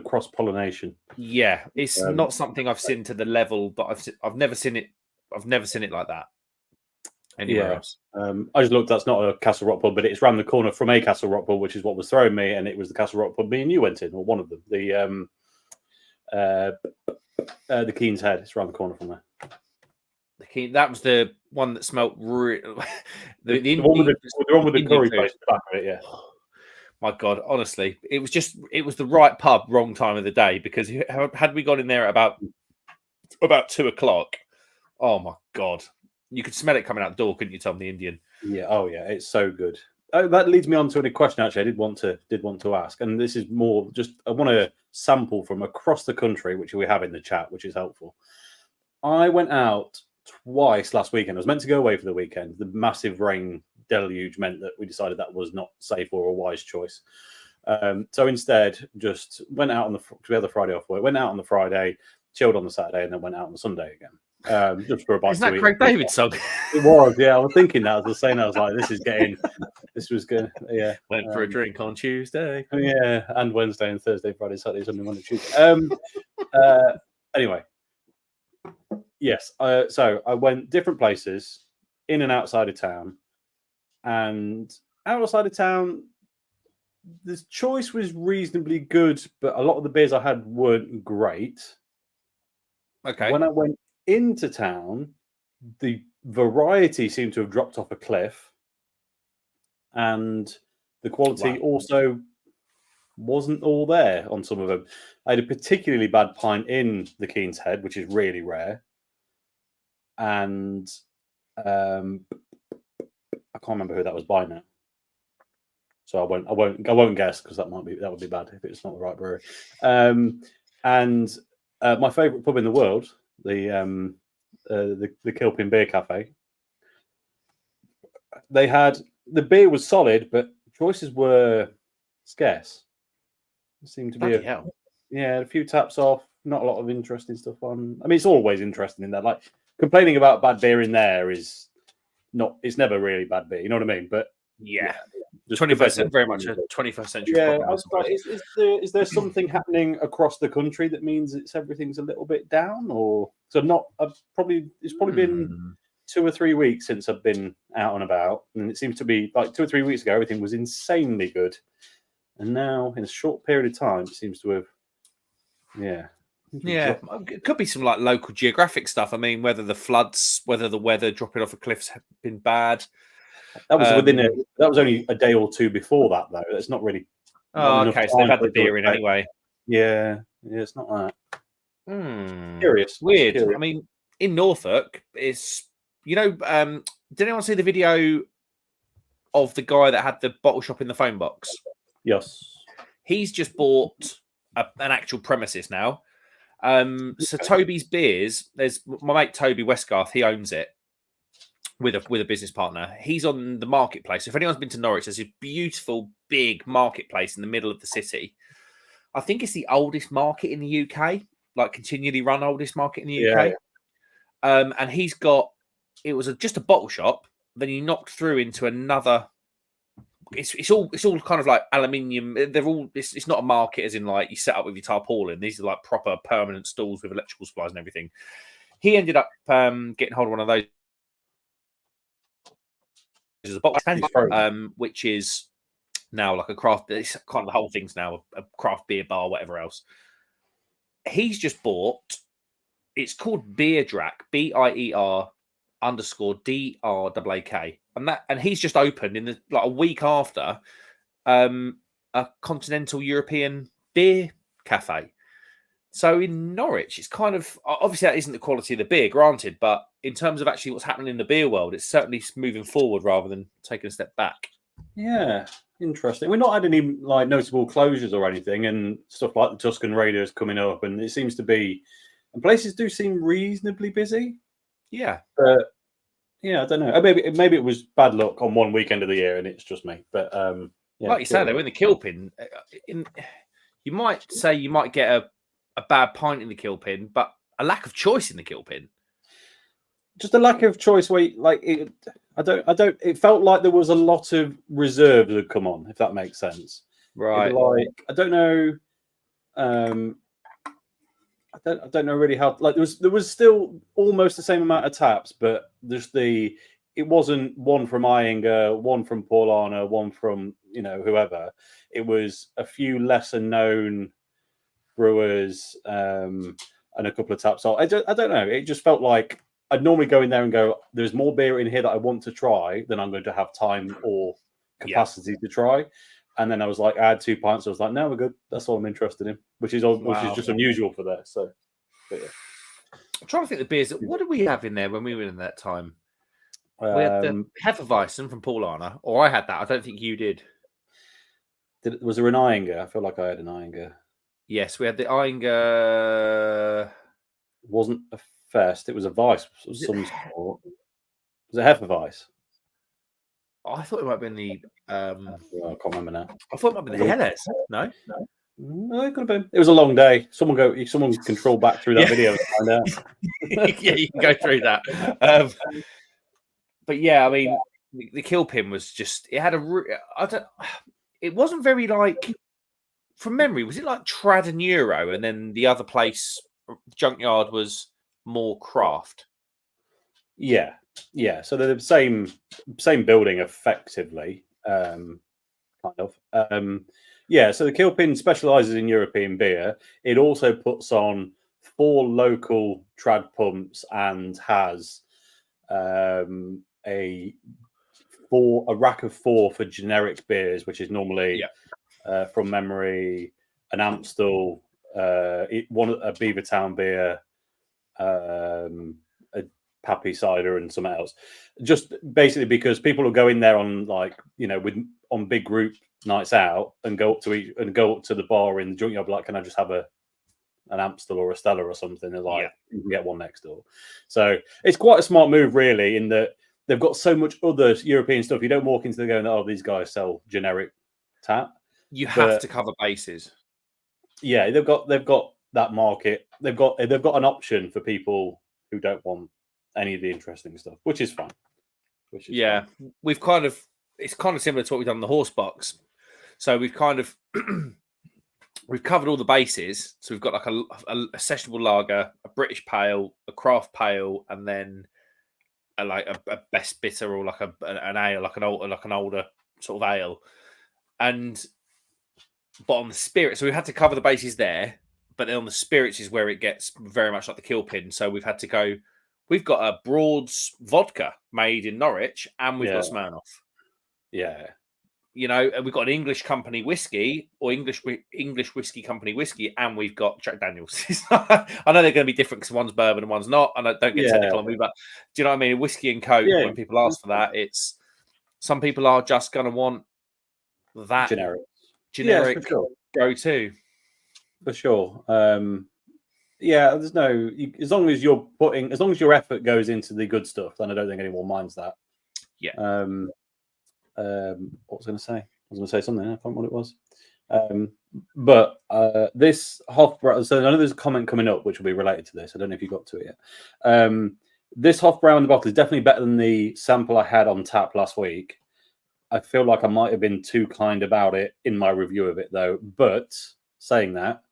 cross pollination. Yeah, it's not something I've seen to the level, but I've never seen it. I've never seen it like that anywhere else. I just looked. That's not a Castle Rock pub, but it's round the corner from a Castle Rock pub, which is what was throwing me, and it was the Castle Rock pub me and you went in, or one of them. The Keen's Head. It's around the corner from there. That was the one that smelt the one with the curry paste back of it. Yeah. My God, honestly, it was the right pub, wrong time of the day. Because had we gone in there at about 2:00, oh my God, you could smell it coming out the door, couldn't you, Tom, the Indian? Yeah. Oh yeah, it's so good. That leads me on to a question. Actually, I did want to ask, and this is more just I want to sample from across the country, which we have in the chat, which is helpful. I went out twice last weekend. I was meant to go away for the weekend. The massive rain deluge meant that we decided that was not safe or a wise choice. So instead, just went out we had the Friday off work. Went out on the Friday, chilled on the Saturday, and then went out on the Sunday again. Just for a bite. Isn't that Craig David's song? It was, yeah. I was thinking that. I was saying, I was like, this was good. Yeah. Went for a drink on Tuesday. Yeah, and Wednesday and Thursday, Friday, Saturday, Sunday, Monday, Tuesday. Anyway, yes. So I went different places, in and outside of town, and outside of town, the choice was reasonably good, but a lot of the beers I had weren't great. Okay. When I went into town, the variety seemed to have dropped off a cliff, and the quality also wasn't all there on some of them. I had a particularly bad pint in the Keen's Head, which is really rare, and I can't remember who that was by now. So I won't guess because that would be bad if it's not the right brewery. And my favourite pub in the world, the the Kilpin Beer Cafe. They had the beer was solid, but choices were scarce. It seemed to be Bloody hell. a few taps off, not a lot of interesting stuff on. I mean, it's always interesting in that. Like complaining about bad beer in there is not. It's never really bad beer. You know what I mean? But Yeah. just 21st, very much a 21st century Yeah, problem. I was like, is there something happening across the country that means everything's a little bit down, or so? Not it's probably been 2 or 3 weeks since I've been out and about, and it seems to be like 2 or 3 weeks ago everything was insanely good, and now in a short period of time it seems to have, Yeah, it could be some like local geographic stuff. I mean, whether the floods, whether the weather dropping off a cliffs have been bad. That was that was only a day or two before that, though. It's not really. Oh, okay. So they've had the beer in anyway. Yeah, it's not that. Curious. Weird. Curious. I mean, in Norfolk, it's did anyone see the video of the guy that had the bottle shop in the phone box? Yes. He's just bought an actual premises now. So Toby's Beers, there's my mate Toby Westgarth, he owns it with a business partner. He's on the marketplace. If anyone's been to Norwich, there's a beautiful big marketplace in the middle of the city. I think it's the oldest market in the UK, like continually run oldest market in the UK. Yeah. And he's got, it was just a bottle shop. Then he knocked through into another. It's all kind of like aluminium. They're all. It's not a market as in like you set up with your tarpaulin. These are like proper permanent stalls with electrical supplies and everything. He ended up getting hold of one of those. As a bottle, which is now like a craft. It's kind of the whole thing's now a craft beer bar, whatever else. He's just bought. It's called Beer Drack, BIER_DRAAK, and he's just opened in a week after a continental European beer cafe. So in Norwich, it's kind of obviously that isn't the quality of the beer, granted, but in terms of actually what's happening in the beer world, it's certainly moving forward rather than taking a step back. Yeah, interesting. We've not had any like notable closures or anything, and stuff like the Tuscan Raiders coming up, and it seems to be, and places do seem reasonably busy. Yeah, but yeah, I don't know. Maybe it was bad luck on one weekend of the year, and it's just me. But yeah, like you say, though, in the Kilpin, you might say you might get a bad pint in the Kilpin, but a lack of choice in the Kilpin. Just a lack of choice. Where I don't. It felt like there was a lot of reserves that had come on, if that makes sense. Right. Like I don't know. I don't know really how. Like there was still almost the same amount of taps, but it wasn't one from Iyengar, one from Paulana, one from whoever. It was a few lesser known brewers and a couple of taps. So I don't know. It just felt like I'd normally go in there and go, there's more beer in here that I want to try than I'm going to have time or capacity to try. And then I was like, I had 2 pints. I was like, no, we're good. That's all I'm interested in, which is just unusual for there. So, but yeah. I'm trying to think of the beers. What did we have in there when we were in that time? We had the Hefeweizen from Paulana, or I had that. I don't think you did. Was there an Iyengar? I feel like I had an Iyengar. Yes, we had the Iyengar. Wasn't a Fest. It was a Weiss of some sort. Was it Hefeweizen? I thought it might have been the. I can't remember now. I thought it might have been the Helles. No, it could have been. It was a long day. Someone can troll back through that video and find out. Yeah, you can go through that. But yeah, I mean, the Kilpin was just. It had it wasn't very like. From memory, was it like Trad and Euro, and then the other place, Junkyard, was more craft? Yeah. So they're the same building, effectively, kind of. So the Kilpin specialises in European beer. It also puts on 4 local trad pumps and has a rack of 4 for generic beers, which is normally. From memory, an Amstel, a Beavertown beer, a Pappy cider, and something else. Just basically because people will go in there on on big group nights out and go up to the bar in the Junkyard, like, can I just have a an Amstel or a Stella or something. They're like, you can get one next door. So it's quite a smart move, really, in that they've got so much other European stuff. You don't walk into the going, oh, these guys sell generic tap. You have to cover bases. Yeah, they've got that market. They've got an option for people who don't want any of the interesting stuff, which is fine. Fine. We've it's kind of similar to what we've done on the horse box. So we've kind of we've covered all the bases. So we've got like a sessionable lager, a British pale, a craft pale, and then a best bitter or like an ale, like an older sort of ale. But on the spirits, so we had to cover the bases there. But then on the spirits is where it gets very much like the kill pin. So we've had to go. We've got a Broad's vodka made in Norwich, and we've got Smirnoff. Yeah, and we've got an English company whiskey or English whiskey company whiskey, and we've got Jack Daniels. I know they're going to be different because one's bourbon and one's not, and I don't get technical on me, but do you know what I mean? Whiskey and Coke. When people ask for that, it's some people are just going to want that generic go-to for sure. There's as long as your effort goes into the good stuff, then I don't think anyone minds that. Yeah. What was I going to say? I was going to say something. I can't remember what it was. But this Hofbrau. So I know there's a comment coming up which will be related to this. I don't know if you got to it yet. This Hofbrau in the bottle is definitely better than the sample I had on tap last week. I feel like I might have been too kind about it in my review of it, though. But saying that,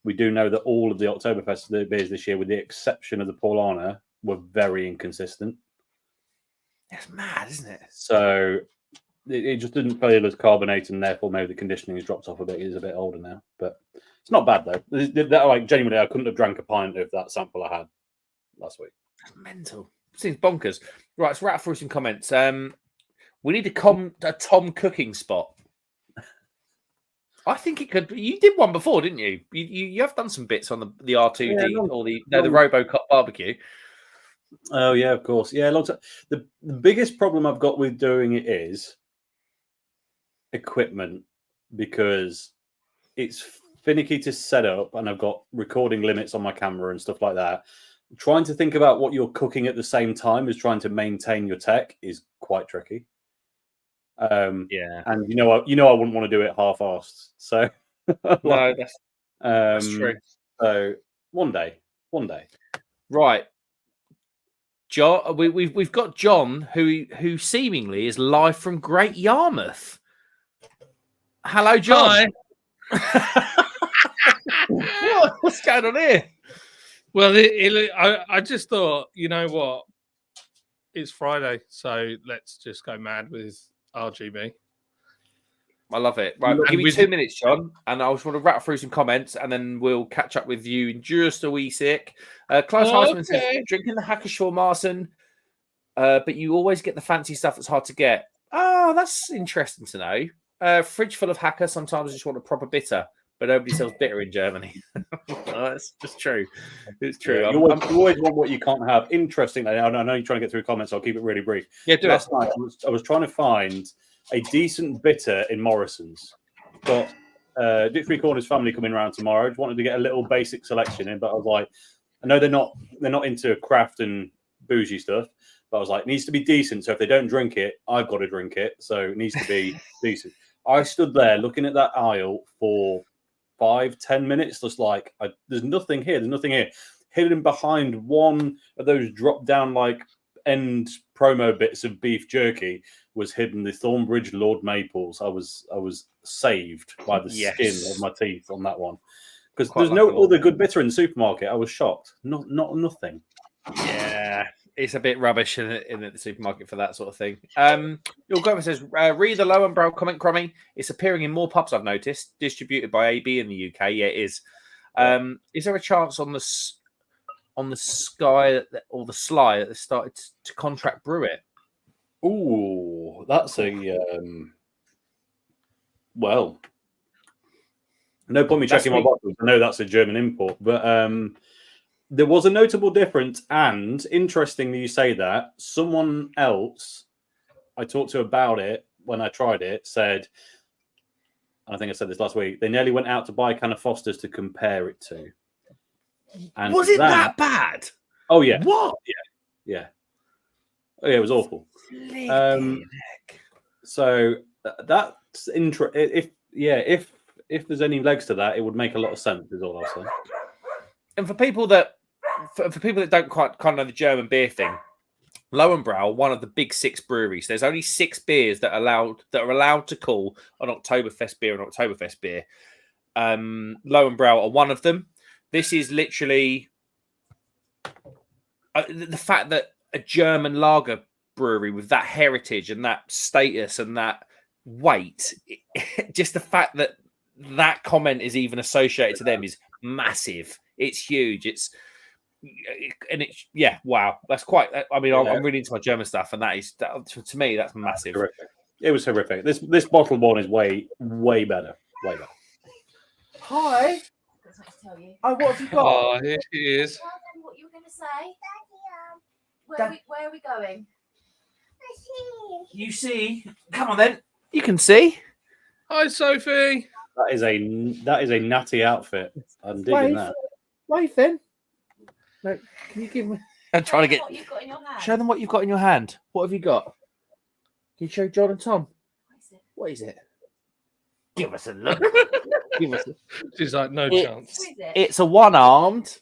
we do know that all of the Oktoberfest beers this year, with the exception of the Paulaner, were very inconsistent. That's mad, isn't it? So it just didn't feel as carbonated, and therefore maybe the conditioning has dropped off a bit. It is a bit older now, but it's not bad though. Like genuinely, I couldn't have drank a pint of that sample I had last week. That's mental. Seems bonkers. Right, so we're out through some comments. We need a Tom cooking spot. I think it could. You did one before, didn't you? You have done some bits on the R2D or the RoboCop barbecue. Oh yeah, of course. Yeah, long time. The biggest problem I've got with doing it is equipment, because it's finicky to set up, and I've got recording limits on my camera and stuff like that. Trying to think about what you're cooking at the same time as trying to maintain your tech is quite tricky. And I wouldn't want to do it half-assed. So no, that's true. So one day, right. John, we've got John, who seemingly is live from Great Yarmouth. Hello, John. Hi. What's going on here? Well, I just thought, you know what? It's Friday, so let's just go mad with RGB. I love it. Right, give me 2 minutes, John, and I just want to wrap through some comments, and then we'll catch up with you in just a wee sec. Klaus Heisman says, drinking the Hackeshaw Marson, but you always get the fancy stuff that's hard to get. Oh, that's interesting to know. Fridge full of Hacker, sometimes I just want a proper bitter, but nobody sells bitter in Germany. That's just true. It's true. Yeah, you always want what you can't have. Interestingly, I know you're trying to get through comments, so I'll keep it really brief. Yeah, Last night, I was trying to find a decent bitter in Morrison's. Got Dick Three Corners family coming around tomorrow. Just wanted to get a little basic selection in, but I was like, I know they're not into craft and bougie stuff, but I was like, it needs to be decent. So if they don't drink it, I've got to drink it. So it needs to be decent. I stood there looking at that aisle for 5-10 minutes, just like, there's nothing here. There's nothing here. Hidden behind one of those drop down like end promo bits of beef jerky was hidden the Thornbridge Lord Maples. I was saved by the skin of my teeth on that one, because there's no other good bitter in the supermarket. I was shocked. Nothing. Yeah, it's a bit rubbish in the supermarket for that sort of thing. Your government says, read the low and brow comment, Crummy. It's appearing in more pubs, I've noticed. Distributed by AB in the UK. Yeah, it is. Is there a chance on the Sky or the Sly that they started to contract brew it? Ooh, that's a well. No point me checking my bottles. I know that's a German import, but there was a notable difference. And interestingly, you say that someone else I talked to about it when I tried it said, I think I said this last week, they nearly went out to buy a can of Foster's to compare it to. And Was it that bad? Oh yeah, What? yeah. Oh yeah, it was awful. Flipping heck. So that's if there's any legs to that, it would make a lot of sense. Is all I'll say. And for people that don't quite kind of know the German beer thing, Lowenbrau, one of the big 6 breweries. There's only 6 beers that are allowed to call an Oktoberfest beer an Oktoberfest beer. Lowenbrau are one of them. This is literally the fact that a German lager brewery with that heritage and that status and that weight, just the fact that that comment is even associated to them is massive. It's huge. Wow. That's quite. I mean, I'm really into my German stuff, and to me that's massive. Horrific. It was horrific. This bottled one is way better. Way better. Hi. That's what to tell you. Oh, what have you got? Oh, here she is. Tell them what you were going to say. Where are we going? You see? Come on then. You can see. Hi, Sophie. That is a natty outfit. I'm digging that. Wave then. No, can you give me? I'm trying to get. What you've got in your hand. Show them what you've got in your hand. What have you got? Can you show John and Tom? What is it? Give us a look. Give us. She's like, no It- chance. Who is it? It's a one-armed.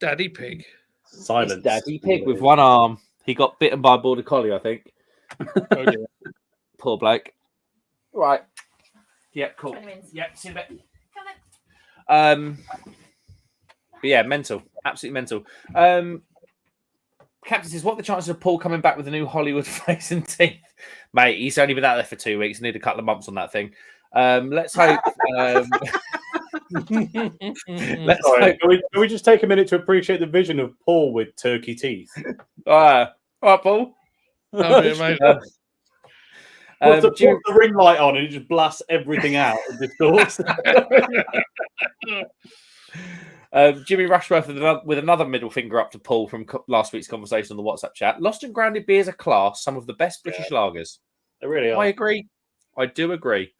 Daddy Pig. Silence. It's Daddy Pig with one arm. He got bitten by a border collie, I think. Oh, yeah. Poor bloke. Right. Yeah, cool. 20 minutes. Yeah, see you in a bit. Come on. But yeah, mental. Absolutely mental. Captain says, what are the chances of Paul coming back with a new Hollywood face and teeth? Mate, he's only been out there for 2 weeks. Need a couple of months on that thing. Let's hope. Let's hope. Can we just take a minute to appreciate the vision of Paul with turkey teeth? All right, Paul. That'd be amazing. What's Jimmy, the ring light on and it just blasts everything out of the doors? Jimmy Rushworth with another middle finger up to Paul from last week's conversation on the WhatsApp chat. Lost and Grounded beers are class, some of the best British lagers. They really are. I agree. I do agree.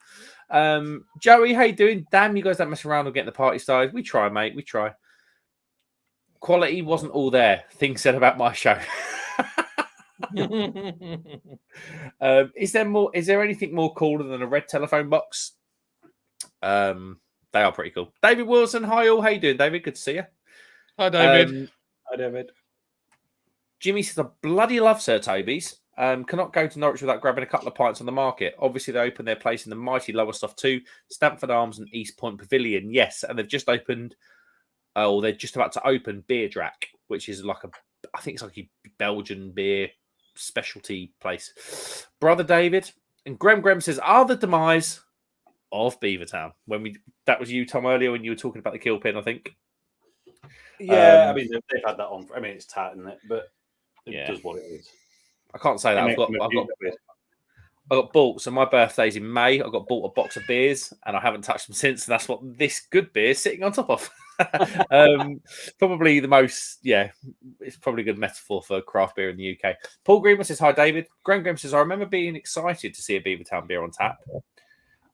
Joey, how you doing? Damn, you guys don't mess around or get the party started. We try, mate. We try. Quality wasn't all there. Things said about my show. Is there anything more cooler than a red telephone box? They are pretty cool. David Wilson, hi all. How you doing, David? Good to see you. Hi, David. Hi, David. Jimmy says, I bloody love Sir Toby's. Cannot go to Norwich without grabbing a couple of pints on the market. Obviously, they opened their place in the mighty Lowestoft 2, Stamford Arms and East Point Pavilion. Yes, and they've just opened, or they're just about to open Beer Drac, which is I think it's like a Belgian beer specialty place. Brother David and Grem says, are the demise of Beavertown? That was you, Tom, earlier when you were talking about the kill pin, I think. Yeah, I mean they've had that on. I mean it's tight, isn't it? But it does what it is. I can't say that. I've got bought. So my birthday's in May. I got bought a box of beers, and I haven't touched them since. And that's what this good beer is sitting on top of. Probably the most. Yeah, it's probably a good metaphor for craft beer in the UK. Paul Greenwood says, "Hi, David." Graham says, "I remember being excited to see a Beavertown beer on tap.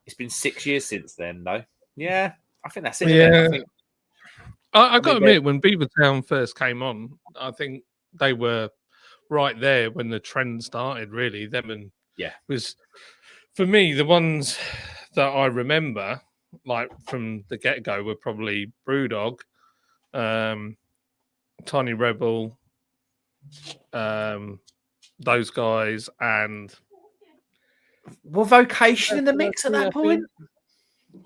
It's been 6 years since then, though. Yeah, I think that's it. Yeah. I got to mean, admit, when Beavertown first came on, I think they were right there when the trend started, really. Them and was, for me, the ones that I remember, like from the get-go, were probably Brewdog, Tiny Rebel, those guys, and... Were Vocation in the mix at that point?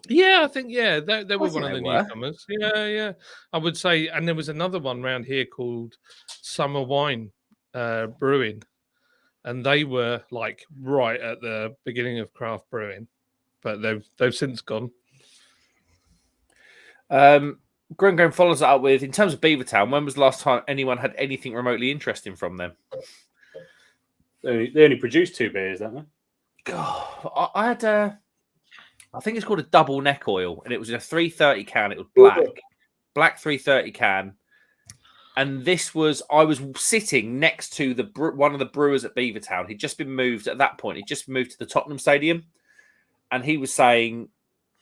Yeah, I think, they were one of the they were. newcomers. Yeah. I would say, and there was another one around here called Summer Wine Brewing, and they were like right at the beginning of craft brewing, but they've since gone. Graham follows that up with, in terms of Beavertown, when was the last time anyone had anything remotely interesting from them? They only produced 2 beers, don't they? God, I had I think it's called a double neck oil, and it was in a 330 can. It was black 330 can. And I was sitting next to one of the brewers at Beavertown. He'd just been moved at that point. He'd just moved to the Tottenham Stadium. And he was saying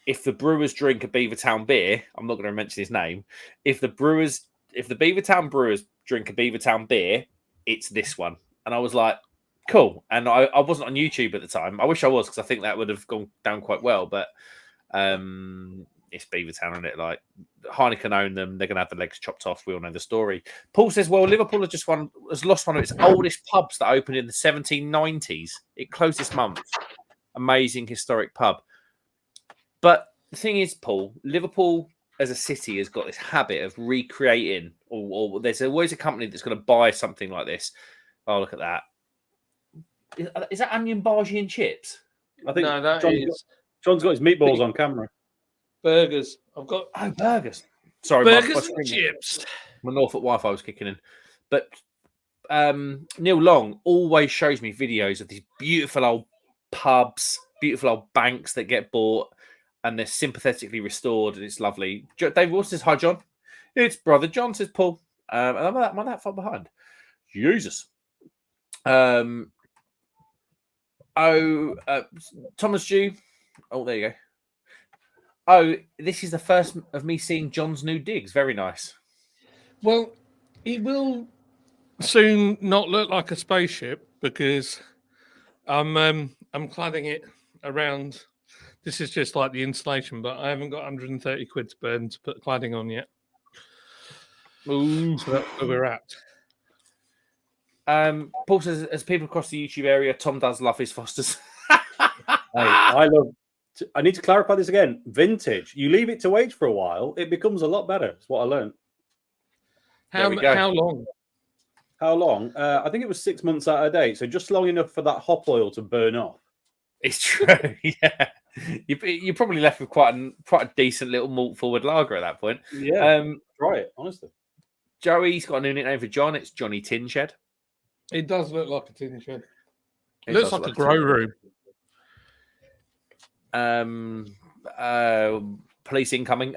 if the brewers drink a Beavertown beer, I'm not going to mention his name. If the Beavertown brewers drink a Beavertown beer, it's this one. And I was like, cool. And I wasn't on YouTube at the time. I wish I was, because I think that would have gone down quite well. But it's Beavertown, isn't it? Like, Heineken own them. They're going to have the legs chopped off. We all know the story. Paul says, well, Liverpool has lost one of its oldest pubs that opened in the 1790s. It closed this month. Amazing historic pub. But the thing is, Paul, Liverpool as a city has got this habit of recreating, or there's always a company that's going to buy something like this. Oh, look at that. Is that onion bhaji and chips? I think No, that is John's got his meatballs on camera. burgers. I've got Burgers. Sorry, burgers and chips. My Norfolk Wi-Fi was kicking in. But Neil Long always shows me videos of these beautiful old pubs, beautiful old banks that get bought, and they're sympathetically restored, and it's lovely. David Wilson says, hi, John. It's Brother John, says Paul. And am I that far behind? Jesus. Thomas Jew. Oh, there you go. Oh, this is the first of me seeing John's new digs. Very nice. Well, it will soon not look like a spaceship because I'm cladding it around. This is just like the installation, but I haven't got 130 quid to burn to put cladding on yet. Ooh. So that's where we're at. Paul says, as people across the YouTube area, Tom does love his Fosters. I need to clarify this again. Vintage. You leave it to age for a while, it becomes a lot better. That's what I learned. How long? How long? I think it was 6 months out of date, so just long enough for that hop oil to burn off. It's true, yeah. You're probably left with quite a decent little malt forward lager at that point. Yeah, right. Honestly, Joey's got a new nickname for John. It's Johnny Tinshed. It does look like a tin shed. It looks like a grow room. Police incoming.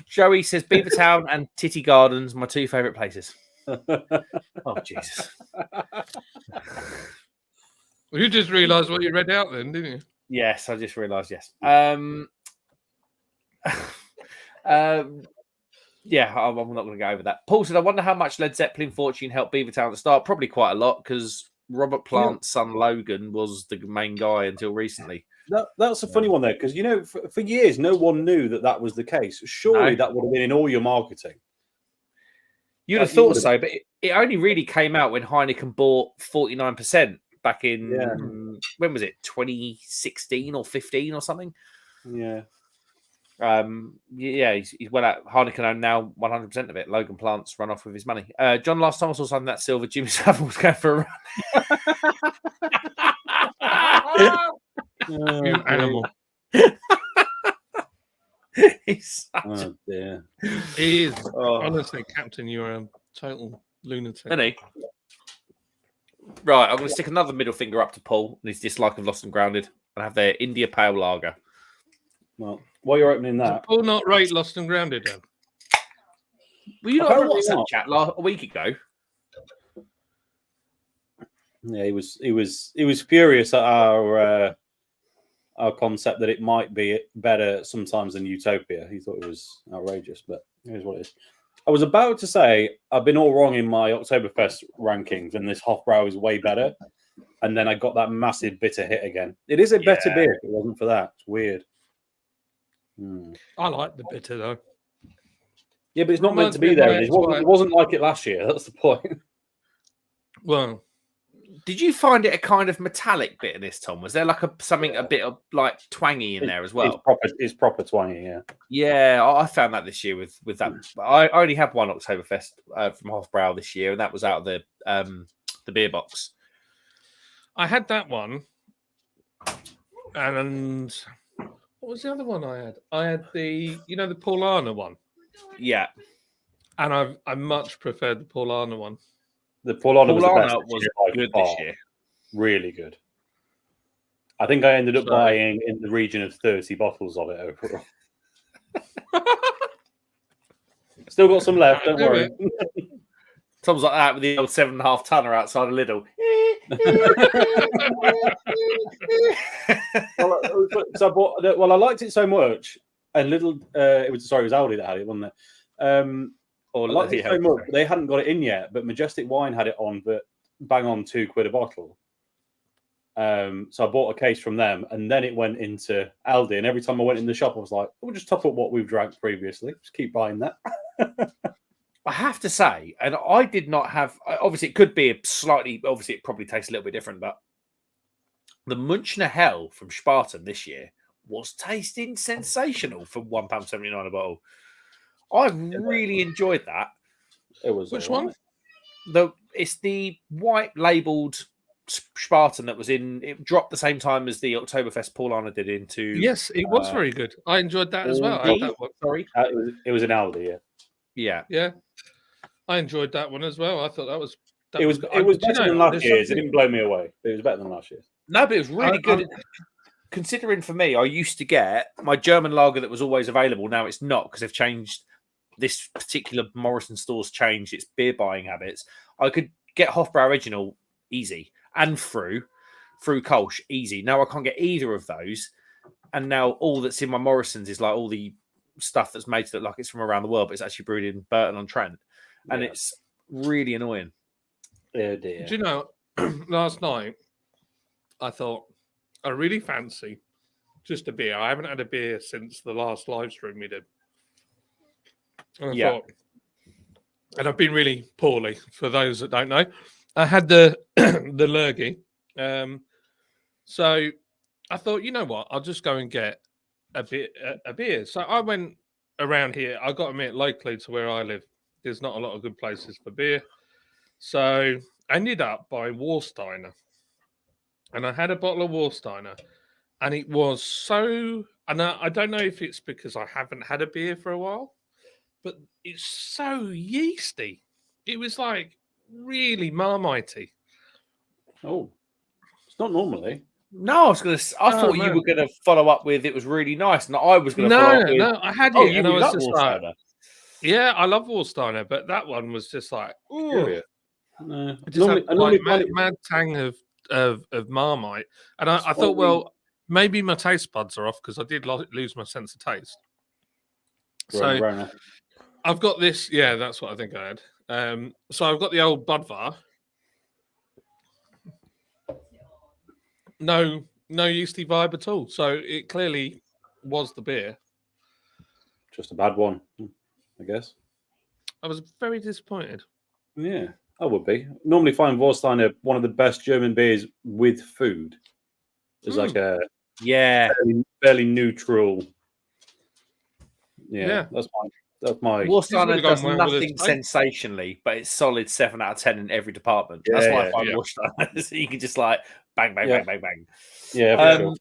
Joey says Beavertown and Titty Gardens, my two favourite places. Oh, Jesus. You just realised what you read out then, didn't you? Yes, I just realised, yes. Yeah, I'm not going to go over that. Paul said, I wonder how much Led Zeppelin fortune helped Beavertown at the start. Probably quite a lot, because Robert Plant's son Logan was the main guy until recently. That's a funny one there, because, you know, for years, no one knew that was the case. Surely that would have been in all your marketing. You'd have thought so, but it only really came out when Heineken bought 49% back in, when was it, 2016 or 15 or something? Yeah. He's well out. Heineken own now 100% of it. Logan Plant's run off with his money. John, last time I saw something that silver, Jimmy Savile was going for a run. You animal. He's oh, dear. He is. Honestly, Captain, you're a total lunatic. Isn't he? Right, I'm going to stick another middle finger up to Paul and his dislike of Lost and Grounded and have their India Pale Lager. Well, while you're opening that, Paul not rate Lost and Grounded then? Were you not on WhatsApp chat a week ago? Yeah, he was furious at our concept that it might be better sometimes than Utopia. He thought it was outrageous, but here's what it is. I was about to say I've been all wrong in my Oktoberfest rankings, and this Hofbrau is way better. And then I got that massive bitter hit again. It is a better beer if it wasn't for that. It's weird. I like the bitter though. Yeah, but it's not meant to be there. It wasn't like it last year. That's the point. Well, did you find it a kind of metallic bitterness, Tom? Was there like something a bit of like twangy in there as well? It's proper twangy, yeah. Yeah, I found that this year with that. I only had one Oktoberfest from Hofbrau this year, and that was out of the beer box. I had that one, and what was the other one I had? I had the Paulaner one. Yeah, and I much preferred the Paulaner one. The Paulaner was good this year. Really good. I think I ended up buying in the region of 30 bottles of it overall. Still got some left, don't worry. Tom's like that with the old 7.5 tonner outside of Lidl. I liked it so much. and little. It was Aldi that had it, wasn't it? Or I liked it so much. They hadn't got it in yet, but Majestic Wine had it on, but bang on £2 a bottle. So I bought a case from them, and then it went into Aldi. And every time I went in the shop, I was like, "We'll just top up what we've drank previously. Just keep buying that." I have to say, and I did not have. Obviously, it could be a slightly. Obviously, it probably tastes a little bit different, but the Münchner Hell from Spartan this year was tasting sensational for £1.79 a bottle. I really enjoyed that. It was Which one? It's the white labelled Spartan that was in. It dropped the same time as the Oktoberfest Paulaner did into. Yes, it was very good. I enjoyed that as well. I had that one. Sorry, it was an Aldi, yeah. I enjoyed that one as well. I thought that was. It was better than last year's. It didn't blow me away. It was better than last year's. No, but it was really good. Considering for me, I used to get my German lager that was always available. Now it's not because they've changed. This particular Morrison store's changed its beer buying habits. I could get Hofbrau Original easy and through Kolsch easy. Now I can't get either of those. And now all that's in my Morrison's is like all the stuff that's made to look like it's from around the world, but it's actually brewed in Burton-on-Trent. And it's really annoying. Oh dear. Do you know, last night I thought I really fancy just a beer. I haven't had a beer since the last live stream we did. And I thought, and I've been really poorly for those that don't know. I had the the lurgy. So I thought, you know what, I'll just go and get a beer. So I went around here. I got to admit, locally to where I live, there's not a lot of good places for beer. So I ended up buying Warsteiner. And I had a bottle of Warsteiner. And it was so... And I don't know if it's because I haven't had a beer for a while, but it's so yeasty. It was like really marmitey. Oh, it's not normally. No, I thought you were going to follow up with it was really nice, and I was going to follow up with. No, I had it, and I was just like, Warsteiner. yeah, I love Warsteiner, but that one was just like, ooh, no. Mad tang of Marmite, and I thought, well, maybe my taste buds are off because I did lose my sense of taste. So I've got this. Yeah, that's what I think I had. So I've got the old Budvar. No yeasty vibe at all. So it clearly was the beer. Just a bad one, I guess. I was very disappointed. Yeah, I would be. Normally find Warsteiner one of the best German beers with food. It's like a fairly neutral. Yeah, that's my. Warsteiner does nothing sensationally, but it's solid 7 out of 10 in every department. That's why I find Warsteiner. So you can just like bang, bang, bang, bang, bang. Yeah. Sure.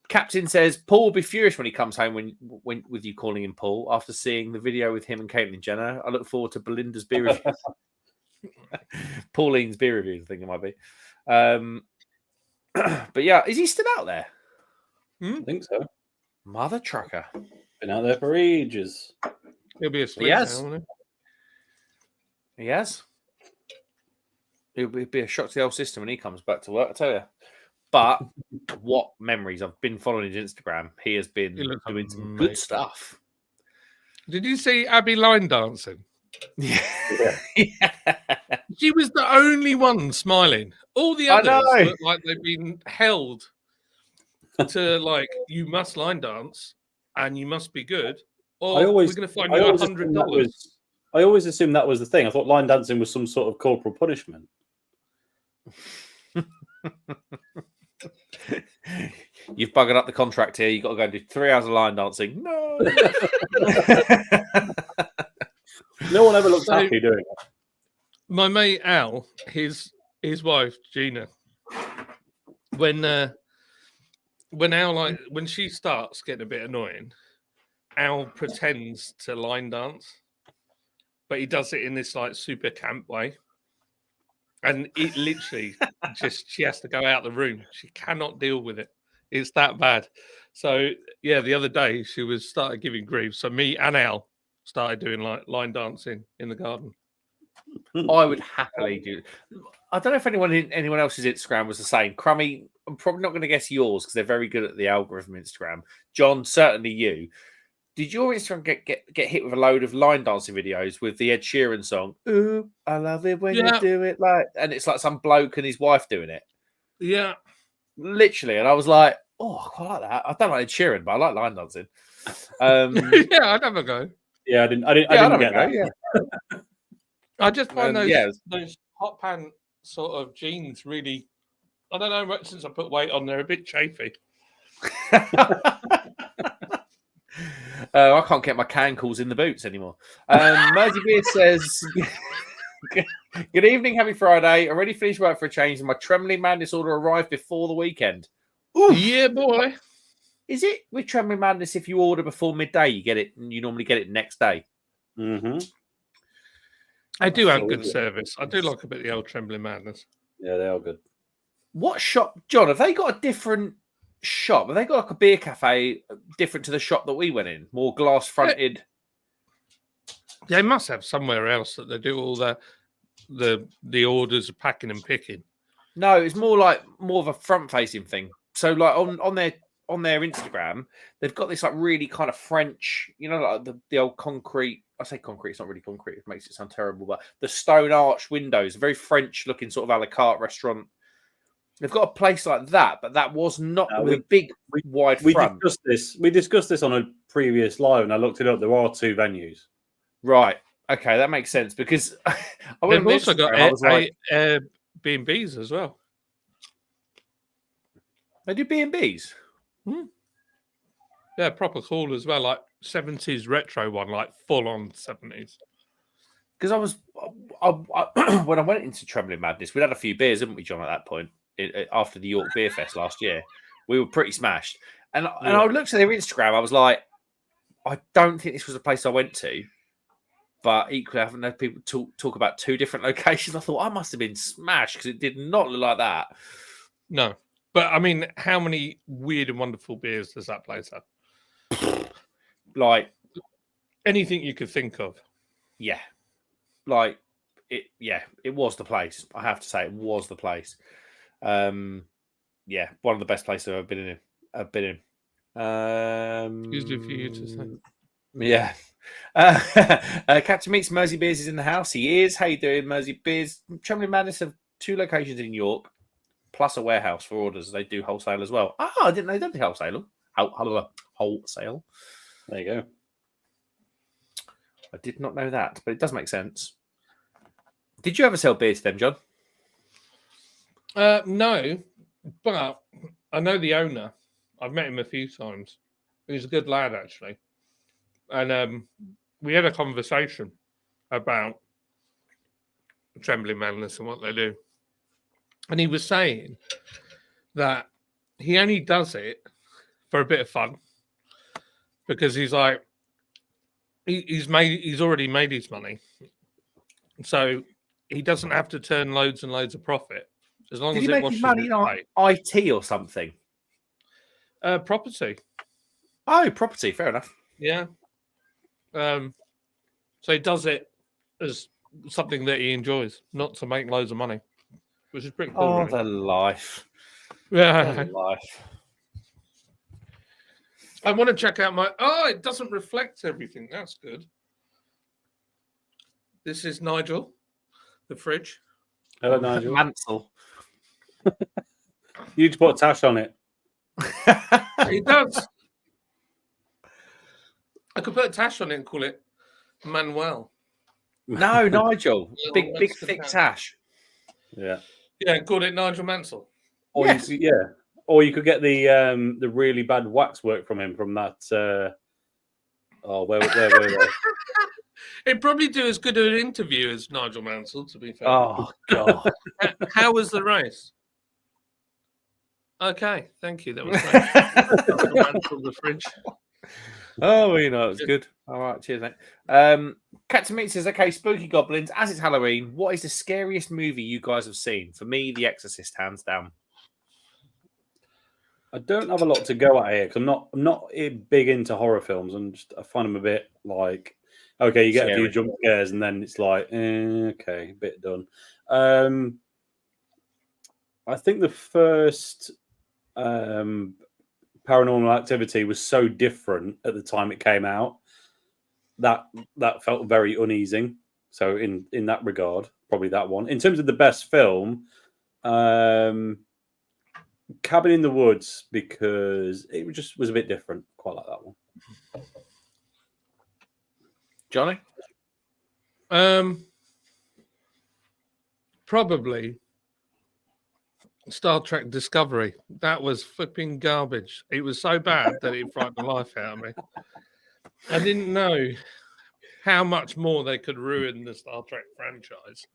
Captain says Paul will be furious when he comes home when with you calling him Paul after seeing the video with him and Caitlin Jenner. I look forward to Belinda's beer reviews. Pauline's beer reviews, I think it might be. But yeah, is he still out there? I think so. Mother trucker. Been out there for ages. He'll be asleep. He has. It'll be a shock to the old system when he comes back to work, I tell you. But what memories? I've been following his Instagram. He has been doing some good stuff. Did you see Abby line dancing? Yeah. She was the only one smiling. All the others look like they've been held to like, you must line dance and you must be good, or we're going to find you $100. I always assumed that was the thing. I thought line dancing was some sort of corporal punishment. You've buggered up the contract here. You've got to go and do 3 hours of line dancing. No. No one ever looks happy doing it. My mate Al, his wife Gina, when Al when she starts getting a bit annoying, Al pretends to line dance, but he does it in this like super camp way. And it literally she has to go out the room. She cannot deal with it. It's that bad. So yeah, the other day she started giving grief. So me and Al started doing like line dancing in the garden. I would happily do. I don't know if anyone else's Instagram was the same. Crummy, I'm probably not going to guess yours because they're very good at the algorithm Instagram. John, certainly you. Did your Instagram get hit with a load of line dancing videos with the Ed Sheeran song? Ooh, I love it when you do it like, and it's like some bloke and his wife doing it. Yeah, literally. And I was like, oh, I quite like that. I don't like Ed Sheeran, but I like line dancing. yeah, I'd have a go. Yeah, I didn't get that. Yeah. I just find those hot pants sort of jeans really. I don't know. Since I put weight on, they're a bit chafy. I can't get my cankles in the boots anymore. Mersey Beer says, good evening, happy Friday. Already finished work for a change, and my Trembling Madness order arrived before the weekend. Ooh, yeah, boy. Is it with Trembling Madness if you order before midday, you get it, and you normally get it next day? Mm-hmm. They do have good service. I do like a bit of the old Trembling Madness. Yeah, they are good. What shop, John? Have they got a different shop? Have they got like a beer cafe different to the shop that we went in? More glass fronted. They must have somewhere else that they do all the orders of packing and picking. No, it's more of a front facing thing. So like on their Instagram, they've got this like really kind of French, you know, like the old concrete. I say concrete, it's not really concrete. It makes it sound terrible, but the stone arch windows, a very French looking sort of a la carte restaurant. They've got a place like that, but that was not with a big, wide front. We discussed this on a previous live, and I looked it up. There are two venues. Right. Okay, that makes sense because they've also got B&Bs as well. They do B&Bs. Yeah, proper cool as well, like 70s retro one, like full on 70s. Because when I went into Trembling Madness, we'd had a few beers, hadn't we, John, at that point, after the York Beer Fest last year. We were pretty smashed. And I looked at their Instagram, I was like, I don't think this was a place I went to. But equally, I haven't had people talk about two different locations. I thought I must have been smashed because it did not look like that. No. But, I mean, how many weird and wonderful beers does that place have? Like anything you could think of. Yeah. Like, it was the place. I have to say, it was the place. Yeah, one of the best places I've been in. Usually for you to say. Yeah. Captain Meets Mersey Beers is in the house. He is. How you doing, Mersey Beers? Trembling Madness have 2 locations in York, plus a warehouse for orders. They do wholesale as well. I didn't know they did wholesale. Wholesale. There you go. I did not know that, but it does make sense. Did you ever sell beer to them, John? No, but I know the owner. I've met him a few times. He's a good lad, actually. And we had a conversation about Trembling Madness and what they do. And he was saying that he only does it for a bit of fun because he's like, he's already made his money. So he doesn't have to turn loads and loads of profit as long as it washes money on IT or something. Property. Oh, property. Fair enough. Yeah. So he does it as something that he enjoys, not to make loads of money, which is pretty cool. Oh, really. the life. Yeah. The life. I want to check out it doesn't reflect everything. That's good. This is Nigel, the fridge. Hello, Nigel. Mansell. You need to put a tash on it. He does. I could put a tash on it and call it Manuel. No, Nigel. big thick tash. Yeah. Yeah, call it Nigel Mansell. Or yes. Or you could get the really bad waxwork from him from that. Where were they? It'd probably do as good an interview as Nigel Mansell, to be fair. Oh God! How was the race? Okay, thank you. That was great. Nigel Mansell, the fridge. Oh, it was good. All right, cheers, mate. Captain Meat says, okay, spooky goblins. As it's Halloween, what is the scariest movie you guys have seen? For me, The Exorcist, hands down. I don't have a lot to go at here because I'm not big into horror films. I find them a bit like, okay, you get a few jump scares and then it's like, okay, bit done. I think the first Paranormal Activity was so different at the time it came out that felt very uneasing. So in that regard, probably that one. In terms of the best film, Cabin in the Woods, because it just was a bit different. Quite like that one. Johnny? Probably Star Trek Discovery. That was flipping garbage. It was so bad that it frightened the life out of me. I didn't know how much more they could ruin the Star Trek franchise.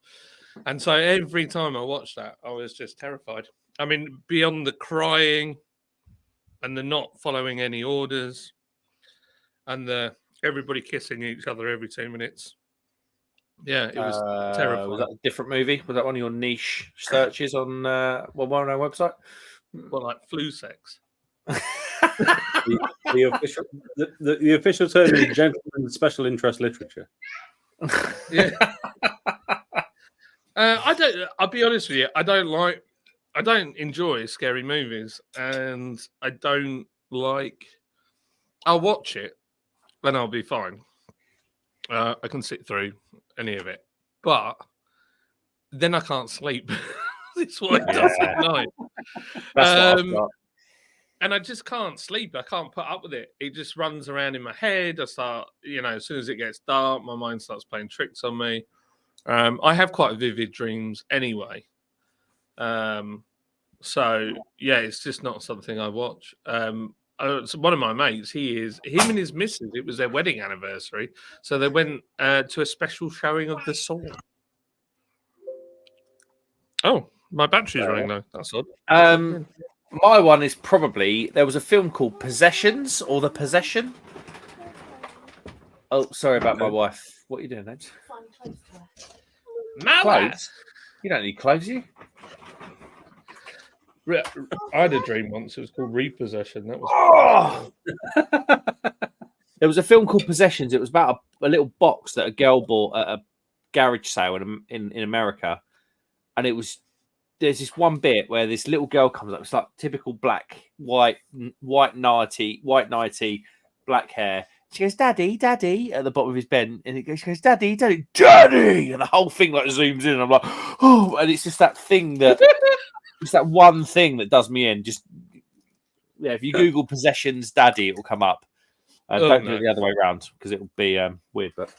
And so every time I watched that, I was just terrified. I mean, beyond the crying and the not following any orders and the everybody kissing each other every 2 minutes. Yeah, it was terrifying. Was that a different movie? Was that one of your niche searches on one on our website? Well, like flu sex. the official term is gentleman's special interest literature. Yeah. I'll be honest with you. I don't enjoy scary movies, and I don't like. I'll watch it, and I'll be fine. I can sit through any of it, but then I can't sleep. That's what it does at night. That's what I've got. And I just can't sleep. I can't put up with it. It just runs around in my head. I start, as soon as it gets dark, my mind starts playing tricks on me. I have quite vivid dreams anyway. So, yeah, it's just not something I watch. So one of my mates, him and his missus, it was their wedding anniversary. So they went to a special showing of The Saw. Oh, my battery's running low. That's odd. My one is probably, there was a film called Possessions or The Possession. Oh, sorry about my wife. What are you doing, Nate? Clothes? You don't need clothes, you? I had a dream once. It was called Repossession. That was. There was a film called Possessions. It was about a little box that a girl bought at a garage sale in America, and there's this one bit where this little girl comes up. It's like typical white nighty, black hair. She goes, "Daddy, Daddy," at the bottom of his bed, and she goes, "Daddy, Daddy, Daddy," and the whole thing like zooms in. And I'm like, oh, and it's just that thing that. It's that one thing that does me in. Just if you Google Possessions Daddy, it will come up. Don't do it the other way around because it will be weird. But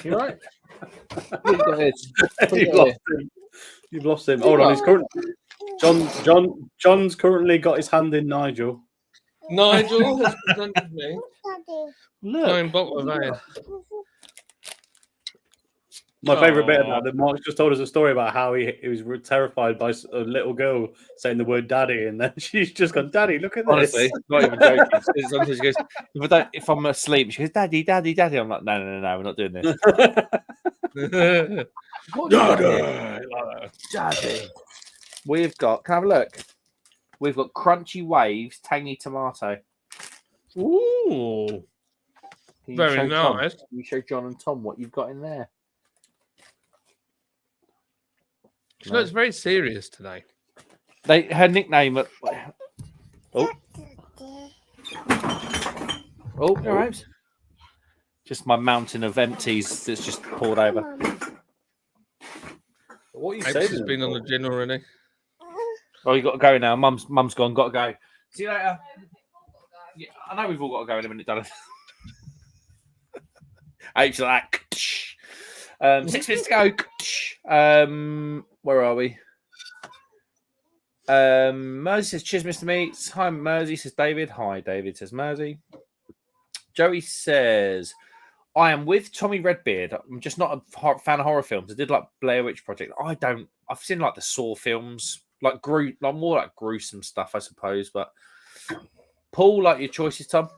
you right? You've lost him. Hold on, he's currently John's currently got his hand in Nigel. Nigel has presented me. Look, bottle of ale. My favourite bit about that, Mark just told us a story about how he was terrified by a little girl saying the word "daddy," and then she's just gone, "Daddy, look at this." Honestly, not even joking. Sometimes she goes, if I'm asleep, she goes, "Daddy, Daddy, Daddy." I'm like, no, we're not doing this. Daddy. We've got. Can I have a look? We've got Crunchy Waves, Tangy Tomato. Ooh, very nice. Can you show John and Tom what you've got in there? She looks very serious today. Her nickname. Oh, all right. Just my mountain of empties that's just poured over. What you say? Has been on the gin already. Oh, you got to go now. Mum's gone. Got to go. See you later. Yeah, I know we've all got to go in a minute, don't I? H like that. 6 minutes to go. Where are we? Mersey says, "Cheers, Mr. Meats." Hi, Mersey, says David. Hi, David, says Mersey. Joey says, "I am with Tommy Redbeard. I'm just not a fan of horror films. I did like Blair Witch Project. I've seen like the Saw films, like more like gruesome stuff, I suppose. But Paul, like your choices, Tom.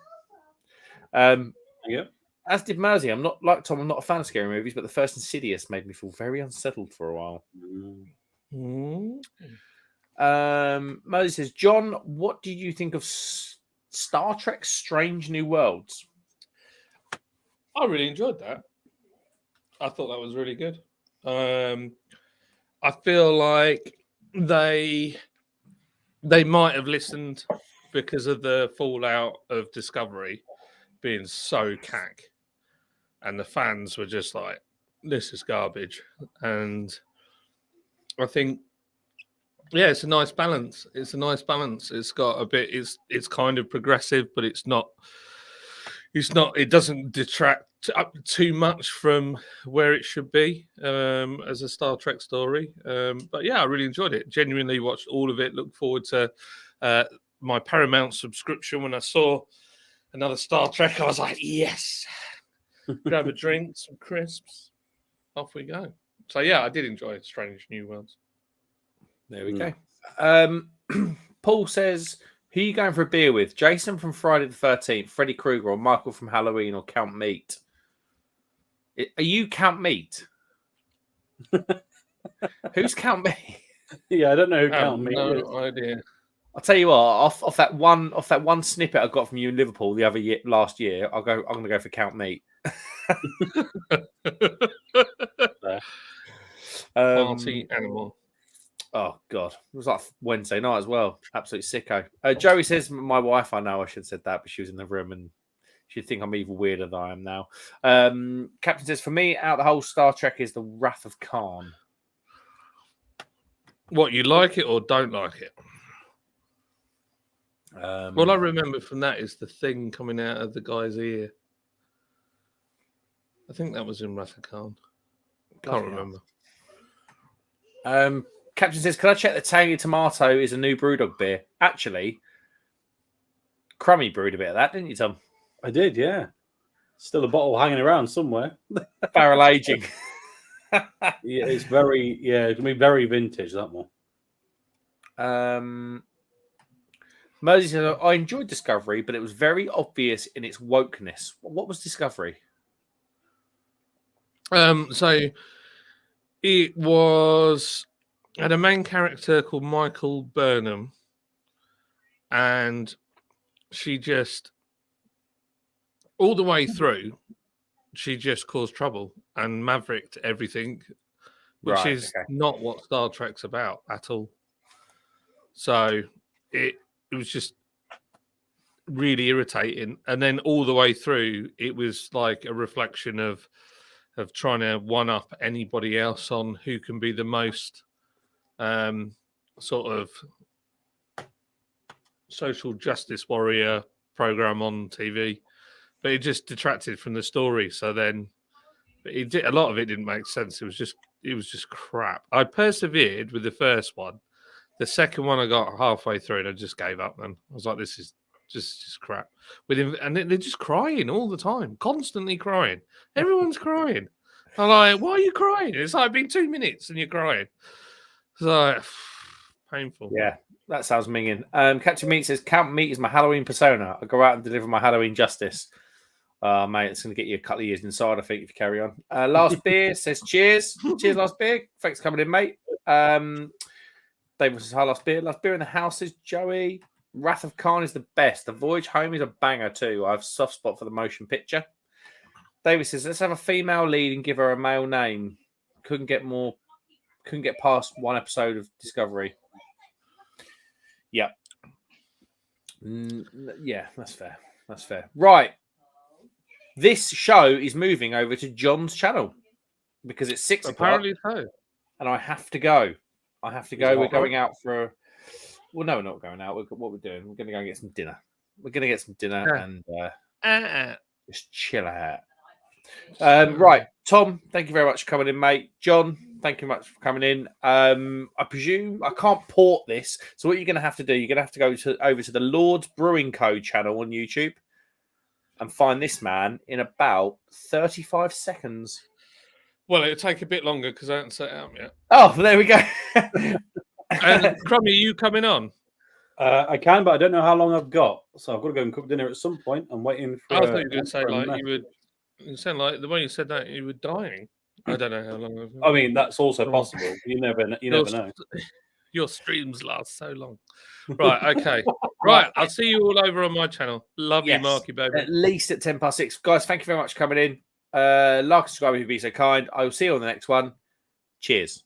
Yeah. As did Mersey. I'm not like Tom. I'm not a fan of scary movies, but the first Insidious made me feel very unsettled for a while. Moses says, John, what did you think of Star Trek Strange New Worlds? I really enjoyed that. I thought that was really good. I feel like they might have listened because of the fallout of Discovery being so cack, and the fans were just like, "This is garbage." And I think, yeah, it's a nice balance. It's a nice balance. It's got a bit. It's kind of progressive, but it's not. It's not. It doesn't detract up too much from where it should be as a Star Trek story. But yeah, I really enjoyed it. Genuinely watched all of it. Look forward to my Paramount subscription. When I saw another Star Trek, I was like, yes. Grab a drink, some crisps, off we go. So yeah, I did enjoy Strange New Worlds. There we go. Paul says, who are you going for a beer with? Jason from Friday the 13th, Freddy Krueger, or Michael from Halloween, or Count Meat? Are you Count Meat? Who's Count Meat? Yeah, I don't know who Count Meat is. No idea. I'll tell you what. Off that one snippet I got from you in Liverpool last year, I'm going to go for Count Meat. Party animal. Oh God, it was like Wednesday night as well. Absolute sicko. Joey says, my wife. I know I should have said that, but she was in the room and she'd think I'm even weirder than I am now. Captain says, for me, out the whole Star Trek is the Wrath of Khan. What, you like it or don't like it? What I remember from that is the thing coming out of the guy's ear. I think that was in Wrath of Khan. Can't remember. Captain says, can I check that Tangy Tomato is a new Brewdog beer? Actually, Crummy brewed a bit of that, didn't you, Tom? I did, yeah. Still a bottle hanging around somewhere. Barrel aging. Yeah, it's going to be very vintage, that one. Moses says, I enjoyed Discovery, but it was very obvious in its wokeness. What was Discovery? So it had a main character called Michael Burnham, and she just, all the way through, she just caused trouble and mavericked everything, which is not what Star Trek's about at all. So it was just really irritating. And then all the way through, it was like a reflection of trying to one-up anybody else on who can be the most sort of social justice warrior program on TV. But it just detracted from the story. So then a lot of it didn't make sense. It was just crap. I persevered with the first one. The second one I got halfway through and I just gave up then. I was like, this is just crap. And they're just crying all the time, constantly crying. Everyone's crying. I'm like, why are you crying? It's like been 2 minutes and you're crying. It's like painful. Yeah, that sounds minging. Captain Meat says, Count Meat is my Halloween persona. I go out and deliver my Halloween justice. Mate, it's going to get you a couple of years inside, I think, if you carry on. Last Beer says, cheers. Cheers, Last Beer. Thanks for coming in, mate. David says, hi, Last Beer. Last Beer in the house says, Joey. Wrath of Khan is the best. The Voyage Home is a banger, too. I have a soft spot for the motion picture. David says, let's have a female lead and give her a male name. Couldn't get past one episode of Discovery. Yeah. Yeah, that's fair. That's fair. Right. This show is moving over to John's channel because it's 6 o'clock. Apparently so. And I have to go. We're going out for... Well, no, we're not going out. What we're doing, we're going to go and get some dinner. We're going to get some dinner and just chill out. Right. Tom, thank you very much for coming in, mate. John, thank you very much for coming in. I presume I can't port this. So what you're going to have to do, you're going to have to go over to the Lord's Brewing Co. channel on YouTube and find this man in about 35 seconds. Well, it'll take a bit longer because I haven't set it up yet. Oh, there we go. And Crummy, are you coming on? I can, but I don't know how long I've got. So I've got to go and cook dinner at some point. I'm waiting for... I thought you were going to say, like, you sound like the way you said that you were dying. I don't know how long I've got. I mean, that's also possible. You never know. Your streams last so long. Right, okay. Right, I'll see you all over on my channel. Love you, Marky baby. At least at 6:10. Guys, thank you very much for coming in. Like and subscribe if you'd be so kind. I will see you on the next one. Cheers.